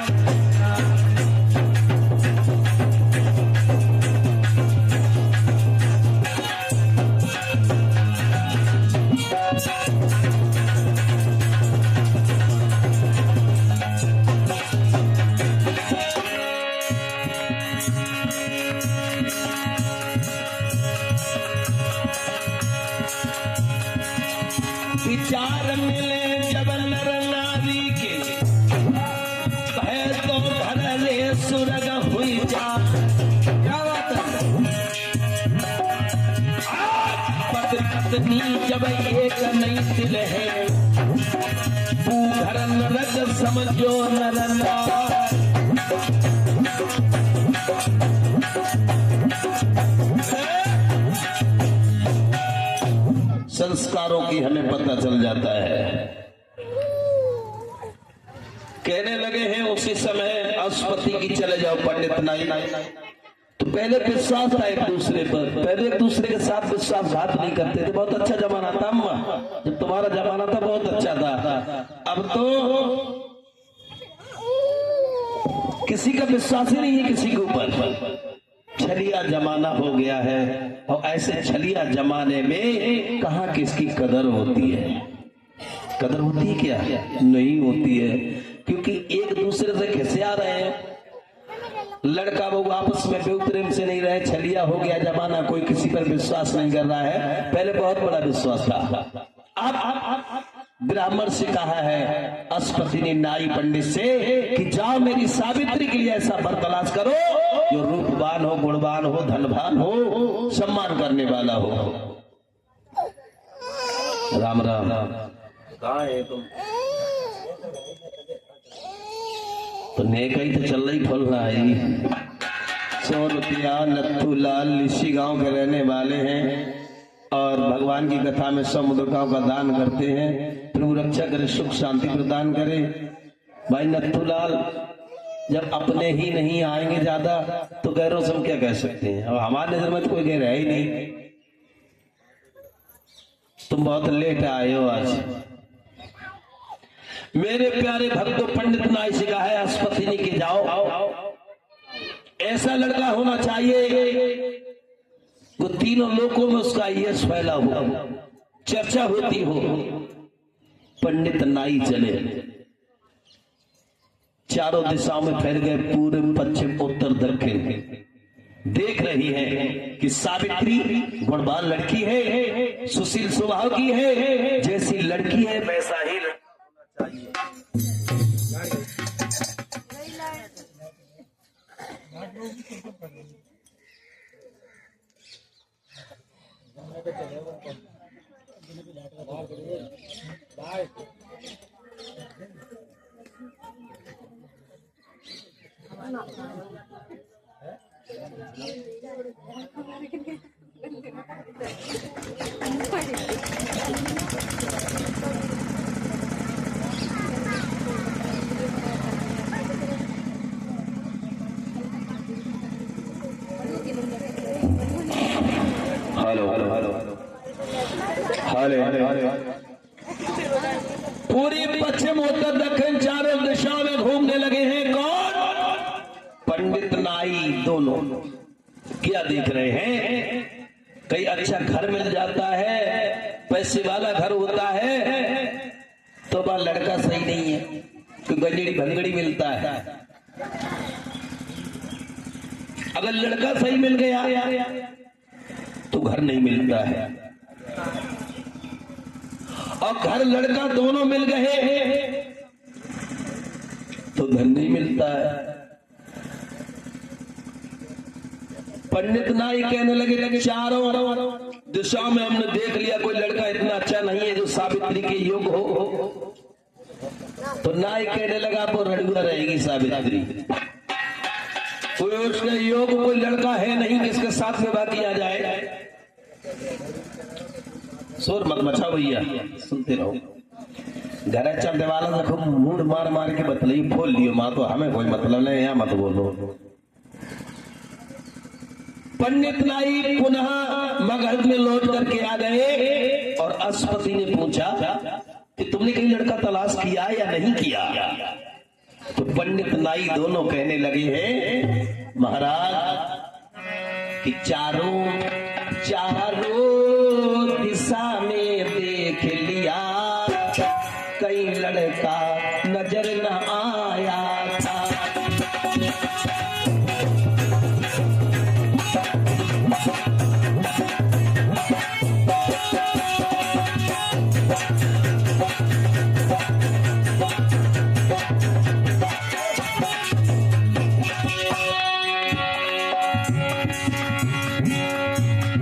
विचार मिले जब नर नारी के, कहे तो भरले सुरग हुई जा। क्या बात है? पत्नी जब एक नहीं दिल है, घर नरक समझो नरना। संस्कारों की हमें पता चल जाता है। कहने लगे हैं उसी समय अस्पति की चले जाओ पंडित नाई। तो पहले विश्वास था एक दूसरे पर, पहले एक दूसरे के साथ विश्वासघात नहीं करते थे। बहुत अच्छा जमाना था अम्मा, जब तुम्हारा जमाना था बहुत अच्छा था। अब तो किसी का विश्वास ही नहीं है किसी के ऊपर। छलिया जमाना हो गया है, और ऐसे छलिया जमाने में कहाँ किसकी कदर होती है? कदर होती है क्या? नहीं होती है, क्योंकि एक दूसरे से घिसे आ रहे हैं। लड़का बहू आपस में बेउतरेम से नहीं रहे, छलिया हो गया जमाना, कोई किसी पर विश्वास नहीं कर रहा है। पहले बहुत बड़ा विश्वास था। अब ब्राह्मण से कहा है अस्पति ने नाई पंडित से कि जाओ मेरी सावित्री के लिए ऐसा वर तलाश करो जो रूपवान हो, गुणवान हो, धनवान हो, सम्मान करने वाला हो। राम राम। कहाँ है तुम? तो नेक ही तो चल रही फल रहा है। 100 रुपया नत्थू लाल लिसी गांव के रहने वाले हैं और भगवान की कथा में 100 मुद्रिकाओं का दान करते हैं। प्रभु रक्षा करे, सुख शांति प्रदान करे। भाई नत्थू लाल, जब अपने ही नहीं आएंगे ज्यादा तो गैरों से हम क्या कह सकते हैं? अब हमारी नजर में तो कोई गैर है ही नहीं। तुम बहुत लेट आए हो आज। मेरे प्यारे भक्तों, पंडित नाई से कहा है अस्पतिनी के जाओ, ऐसा लड़का होना चाहिए वो तीनों लोकों में उसका यश फैला हो, चर्चा होती हो। पंडित नाई चले, चारों दिशाओं में फैल गए, पूर्व पश्चिम उत्तर दक्षिण। देख रही है कि सावित्री गुणवान लड़की है, सुशील स्वभाव की है, जैसी लड़की है वैसा ही लड़का होना पूरी पश्चिम उत्तर दक्षिण चारों दिशाओं में घूमने लगे हैं। कौन? पंडित नाई दोनों। क्या देख रहे हैं? कहीं अच्छा घर मिल जाता है, पैसे वाला घर होता है तो वह लड़का सही नहीं है, तो गंजड़ी भंगड़ी मिलता है। अगर लड़का सही मिल गया तो घर नहीं मिलता है, और घर लड़का दोनों मिल गए तो धन नहीं मिलता है। पंडित नाई कहने लगे चारों दिशाओं में हमने देख लिया, कोई लड़का इतना अच्छा नहीं है जो सावित्री के योग हो। तो नाई कहने लगा वो रड़ुआ रहेगी सावित्री, कोई उसके योग कोई लड़का है नहीं जिसके साथ विवाह किया जाए। शोर मत मचाओ भैया, सुनते रहो। घर चलने वाला से खूब मूड मार मार के बतलाई बोल लियो माँ, तो हमें कोई मतलब नहीं, यहाँ मत बोलो। पंडित नाई पुनः मगध में लौट करके आ गए और अस्पति ने पूछा कि तुमने कहीं लड़का तलाश किया या नहीं किया? तो पंडित नाई दोनों कहने लगे हैं महाराज कि चारों दिशा में देख लिया, कहीं लड़का नजर न आया था।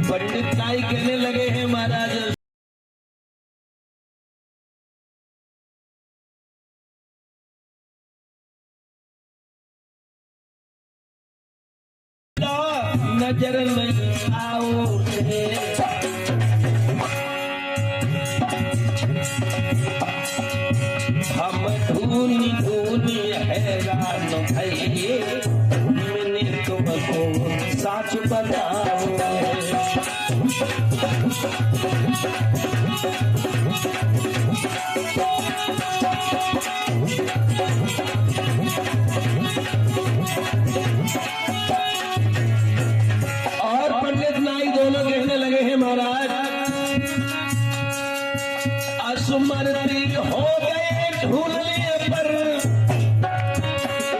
पंडित नाई कहने लगे हैं महाराज नजर में आओ हम ढूंढी ढूंढी हैरान भइए, मैंने तुमको सच बताओ। और पंडित नाई दोनों कहने लगे हैं महाराज असमर्थित हो गए ढूंढने पर,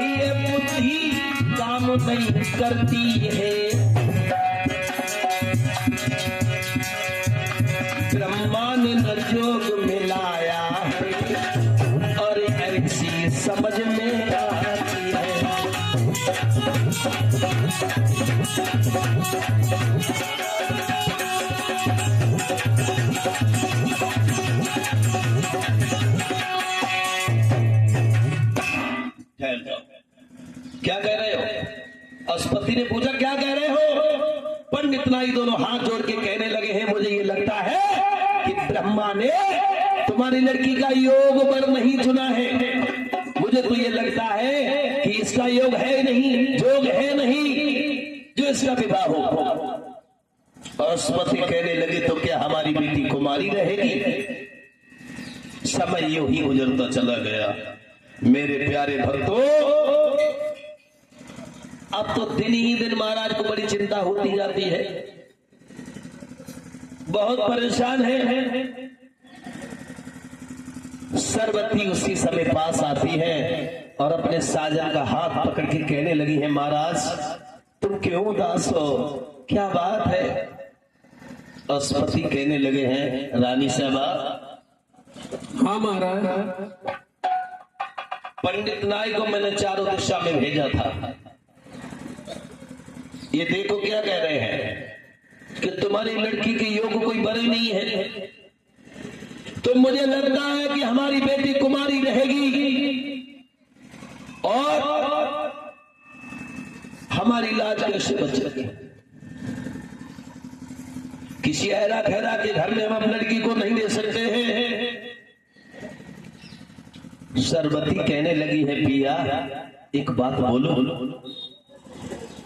ये बुद्धि काम नहीं करती है। ब्रह्मा ने न जोग मिलाया है और ऐसी समझ में आती है। क्या कह रहे हो? अस्पति ने पूछा क्या कह रहे हो? पंडित नाई दोनों हाथ जोड़ के कहने लगे हैं, मुझे ये लगता है कि ब्रह्मा ने तुम्हारी लड़की का योग वर नहीं चुना है। मुझे तो ये लगता है कि इसका योग है नहीं, जोग है नहीं जो इसका विवाह हो। अस्पति कहने लगे तो क्या हमारी बेटी कुमारी रहेगी? समय यूं ही गुजरता चला गया। मेरे प्यारे भक्तों, अब तो दिन ही दिन महाराज को बड़ी चिंता होती जाती है, बहुत परेशान है। सरवती उसी समय पास आती है और अपने साजन का हाथ पकड़ के कहने लगी है, महाराज तुम क्यों उदास हो, क्या बात है? अस्पति कहने लगे हैं, रानी साहबा। हाँ महाराज। पंडित नाई को मैंने चारों दिशा में भेजा था। ये देखो क्या कह रहे हैं कि तुम्हारी लड़की के योग कोई बड़े नहीं है, तो मुझे लगता है कि हमारी बेटी कुमारी रहेगी और हमारी लाज कैसे बचेगी? किसी ऐरा खैरा के घर में हम लड़की को नहीं दे सकते हैं। सरवती कहने लगी है, पिया एक बात बोलो।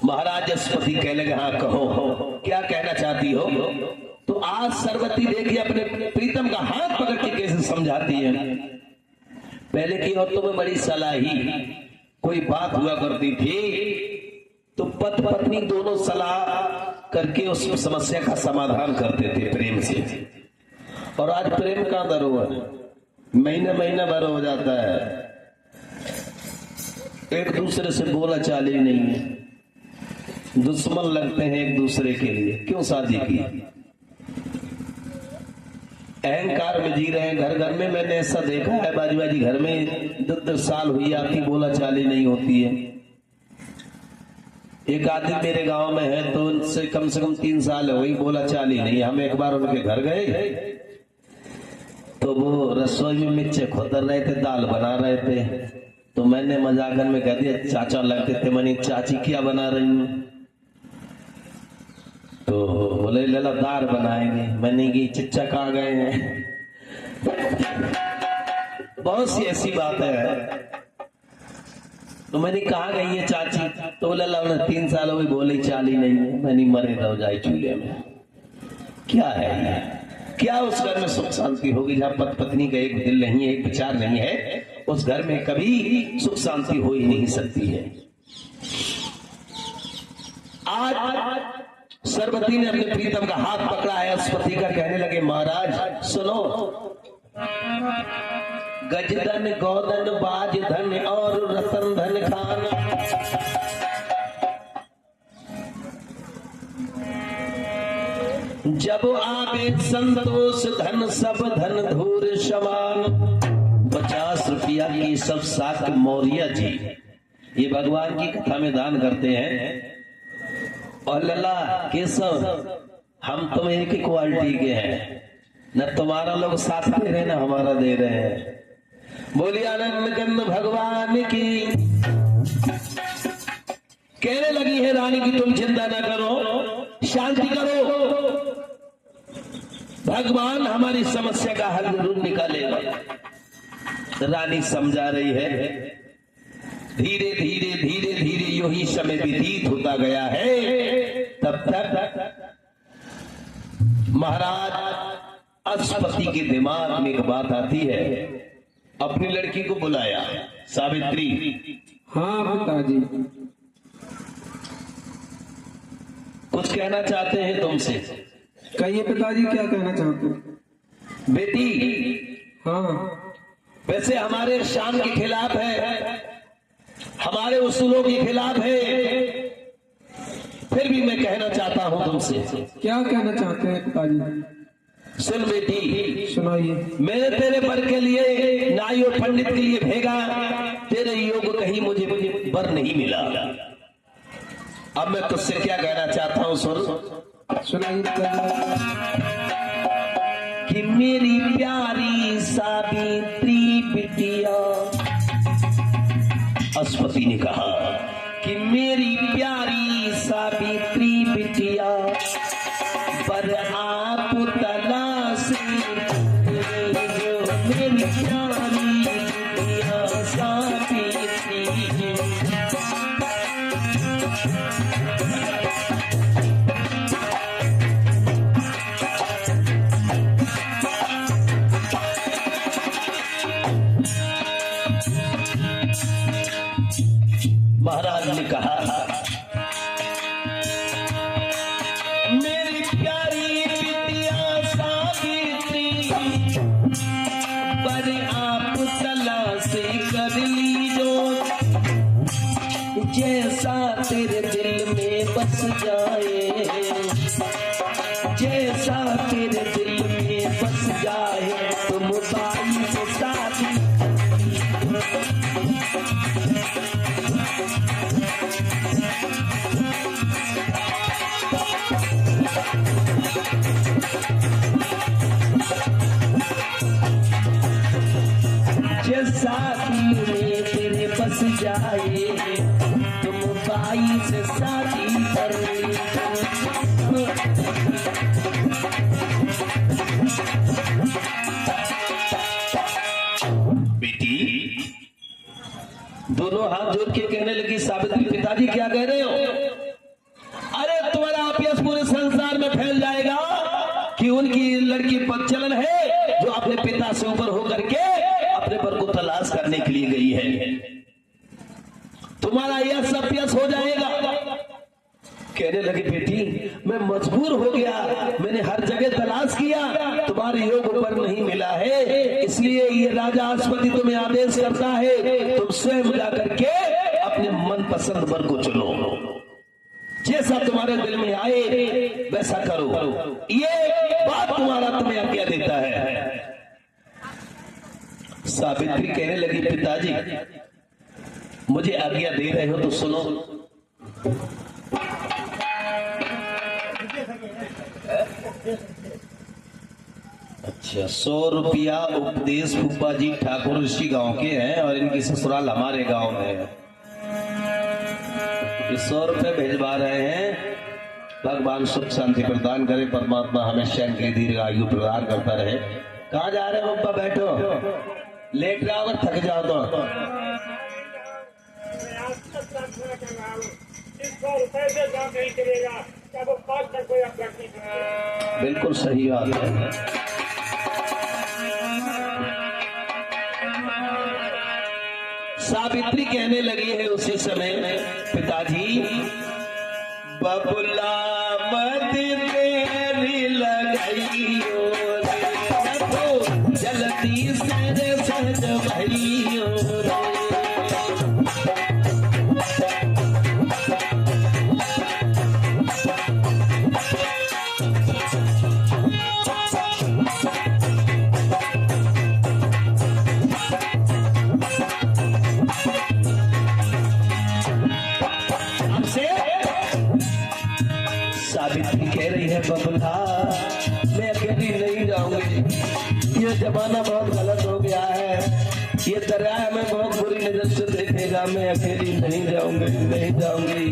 महाराज अस्पति कहने लगे, हाँ कहो, क्या कहना चाहती हो? तो आज सरवती देखिए अपने प्रीतम का हाथ पकड़ के कैसे समझाती है। पहले की औरतों में बड़ी सलाही, कोई बात हुआ करती थी तो पति पत्नी दोनों सलाह करके उस समस्या का समाधान करते थे प्रेम से। और आज प्रेम का दरोवर महीना महीना भर हो जाता है, एक दूसरे से बोला चाली नहीं है, दुश्मन लगते हैं एक दूसरे के लिए। क्यों शादी की? अहंकार में जी रहे हैं। घर घर में मैंने ऐसा देखा है, बाजी बाजी घर में 10 साल हुई आती बोला चाली नहीं होती है। एक आदमी मेरे गांव में है तो उनसे कम से कम 3 साल हुई बोला चाली नहीं। हम एक बार उनके घर गए तो वो रसोई में मिर्चे खोतर रहे थे, दाल बना रहे थे। तो मैंने मजाकन में कह दिया, चाचा लगते थे, मैंने चाची क्या बना रही हूँ? तो बोले लला दाल बनाएंगे। मैंने की चिच्चा कहाँ गए हैं? बहुत सी ऐसी बात है। तो मैंने कहा गई है चाची? तो बोले लला 3 साल हो गए बोले चाली नहीं है। मैंने मरे रह जाए चूल्हे में। क्या है ये? क्या उस घर में सुख शांति होगी जहां पति पत्नी का एक दिल नहीं है, एक विचार नहीं है? उस घर में कभी सुख शांति हो ही नहीं सकती है। आज सरवती ने अपने प्रीतम का हाथ पकड़ा है। अस्पति का कहने लगे, महाराज सुनो, गजधन गौधन बाज धन और रतन धन खाना, जब आवे संतोष धन सब धन धूर समान। 50 रुपया की सब साक मौर्य जी ये भगवान की कथा में दान करते हैं। और लला केशव, हम तुम एक ही क्वालिटी के हैं, न तुम्हारा लोग साथ दे रहे न हमारा दे रहे हैं। बोलिए आनंद कंद भगवान की। कहने लगी है रानी की तुम चिंता न करो, शांति करो, भगवान हमारी समस्या का हल जरूर निकालेगा। रानी समझा रही है। धीरे धीरे धीरे धीरे यूं ही समय व्यतीत होता गया है। तब तक महाराज अस्पति के दिमाग में एक बात आती है, अपनी लड़की को बुलाया। सावित्री। हाँ पिताजी। कुछ कहना चाहते हैं तुमसे। कहिए पिताजी, क्या कहना चाहते हैं? बेटी, हाँ। वैसे हमारे शान के खिलाफ है, हमारे उसूलों के खिलाफ है, फिर भी मैं कहना चाहता हूँ तुमसे। क्या कहना चाहते हैं पिताजी? सुन बेटी, सुनाइए। मैंने तेरे बर के लिए नाई और पंडित के लिए भेगा, तेरे योग कहीं मुझे बर नहीं मिला। अब मैं तुझसे क्या कहना चाहता हूँ, सुन। सुनाइए कि मेरी प्यारी सावित्री बिटिया, अश्वती ने कहा कि मेरी प्यारी सावित्री बिटिया, पर आप तलाश मेरी प्यारी बिटिया सावित्री। महाराज ने कहा मेरी प्यारी बिटिया सावित्री, पर आप तलाश कर लीजो, जैसा तेरे दिल में बस जाए, जैसा तेरे दिल में बस जाए, तुम बाई से शादी। जैसा दिल में तेरे बस जाए, तुम बाई से शादी कर बेटी। दोनों हाथ जोड़ के कहने लगी सावित्री, पिताजी क्या कह रहे हो? अरे तुम्हारा अभ्यास पूरे संसार में फैल जाएगा कि उनकी लड़की पदचलन है जो अपने पिता से ऊपर होकर के अपने पर को तलाश करने के लिए गई है। तुम्हारा यह अभ्यास हो जाएगा। कहने लगी बेटी, मैं मजबूर हो गया, मैंने हर जगह तलाश किया, तुम्हारे योग ऊपर नहीं मिला है, इसलिए ये राजा अश्वती तुम्हें आदेश करता है तुम स्वयं जाकर के अपने मनपसंद वर को चुनो, जैसा तुम्हारे दिल में आए वैसा करो। ये बात तुम्हारा तुम्हें आज्ञा देता है। सावित्री कहने लगी पिताजी, मुझे आज्ञा दे रहे हो तो सुनो। अच्छा, 100 रुपया उपदेश फूफा जी ठाकुर ऋषि गांव के हैं और इनकी ससुराल हमारे गांव में है। 100 रुपए भेजवा रहे हैं। भगवान सुख शांति प्रदान करे, परमात्मा हमेशा इनकी दीर्घ आयु प्रदान करता रहे। कहाँ जा रहे हो पप्पा? बैठो, लेट जाओ अगर थक जाओ तो। 100 रुपए से काम नहीं करेगा, क्या वो 5 तक कोई अपराध नहीं करेगा। बिल्कुल सही बात है। सावित्री कहने लगी है उसी समय, पिताजी बबुला मत तेरी लगाइयो, जल्दी से सज भइयो। सावित्री कह रही है बबुला, मैं अकेली नहीं जाऊंगी, ये जमाना बहुत गलत हो गया है, ये दरिया हमें बहुत बुरी नजर से देखेगा, मैं अकेली नहीं जाऊंगी, नहीं जाऊंगी।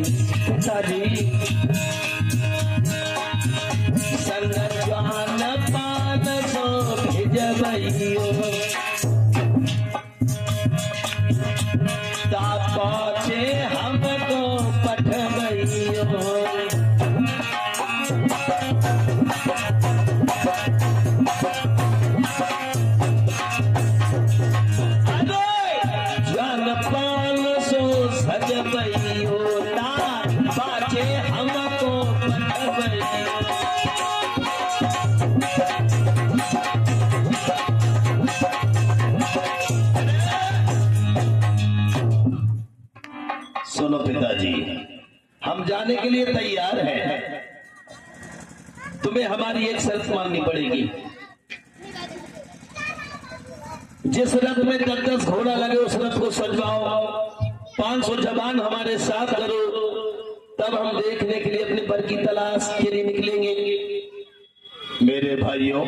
पिताजी संगन पान सो भेजबइयो, तापचे हमको पठबइयो। हम जाने के लिए तैयार हैं। तुम्हें हमारी एक शर्त माननी पड़ेगी। जिस रथ में 10-10 घोड़ा लगे उस रथ को सजवाओ, 500 जवान हमारे साथ करो, तब हम देखने के लिए अपने बर की तलाश के लिए निकलेंगे। मेरे भाइयों,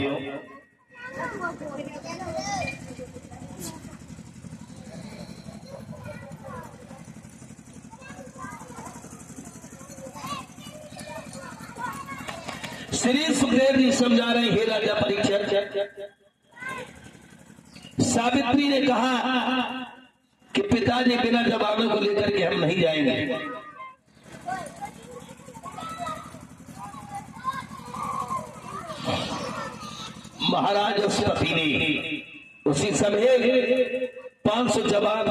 श्री सुखदेव जी समझा रहे हैं, हे राजा परीक्षित, सावित्री ने कहा कि पिताजी बिना जवानों को लेकर के हम नहीं जाएंगे। महाराज पति ने उसी समय 500 जवान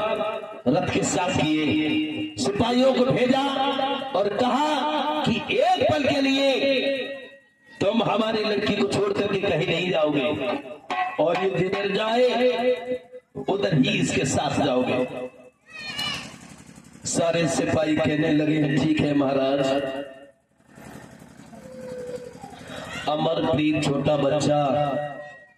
रथ के साथ किए, सिपाहियों को भेजा और कहा कि एक पल के लिए तुम हमारी लड़की को छोड़ करके कहीं नहीं जाओगे, और ये जिधर जाए उधर ही इसके साथ जाओगे। सारे सिपाही कहने लगे, ठीक है महाराज। अमरप्रीत छोटा बच्चा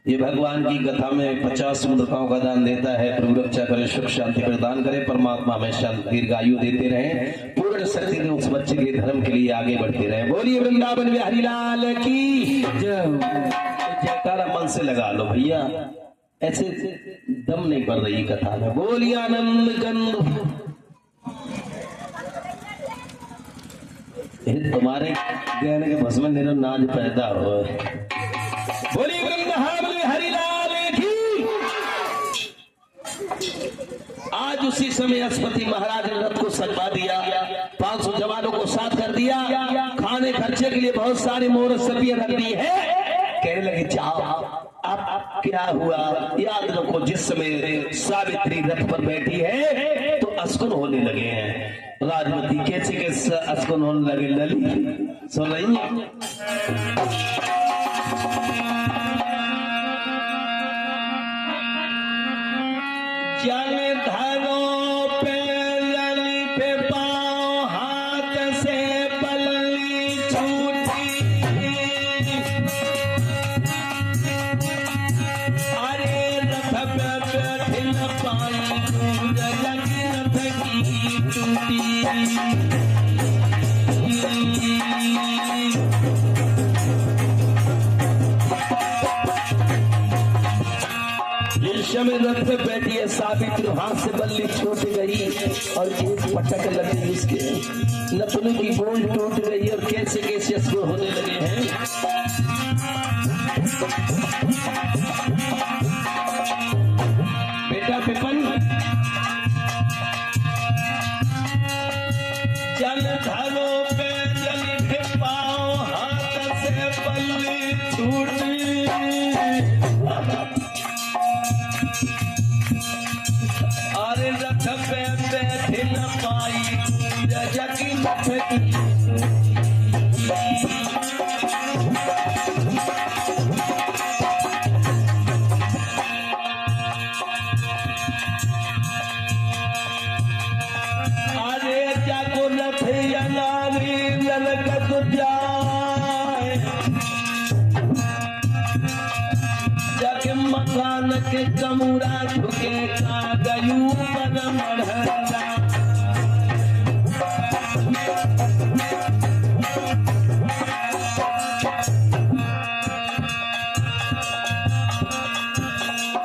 ये भगवान की कथा में 50 मुद्राओं का दान देता है। प्रभु रक्षा करे, सुख शांति प्रदान करे, परमात्मा हमेशा दीर्घायु देते रहे, पूर्ण शक्ति से उस बच्चे के धर्म के लिए आगे बढ़ते रहे। बोलिए वृंदावन बिहारी लाल की जयकारा मन से लगा लो भैया, ऐसे दम नहीं पड़ रही कथा में। बोलिए आनंद गंध। तुम्हारे कहने के भस्म में निरंतर नाज पैदा हो। बोलिए वृंदावन बिहारी लाल की। आज उसी समय अस्पति महाराज ने रथ को सजवा दिया, 500 जवानों को साथ कर दिया, खाने खर्चे के लिए बहुत सारी मोहर सब्जियां रख दी है। कहने लगे, जाओ अब क्या हुआ याद रखो, जिस समय सावित्री रथ पर बैठी है तो अस्कुन होने लगे हैं। राजवती कैसे कैसे अस्कुन होने लगे, लली सुन रही जाने धारों पे लली पे पाँव, हाथ से बल्ली छूटी, अरे रथ पे बैठी न पाई, लगी रथ की टूटी। समय रथ पे बैठी है सावित्री, हाथ से बल्ली छूट गई और एक पटक लग गई, उसके नथुनी की बोल टूट गई और कैसे कैसे असुर होने लगे हैं। बेटा पिपन, जल धारों पे जली पे पाओ, हाथ से बल्ली छूटी, अरे रथ पे बैठे न पाई, जगी मत अरे जाको रथ अनारी ललकत जाए, जग मकान के कमूरा झुके का गयू पर मढ़ला।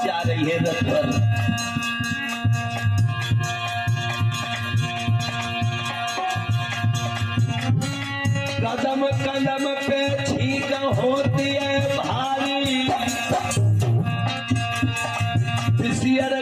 जा रही है रथ पर, कदम कदम पे छींक होती है भारी, सियर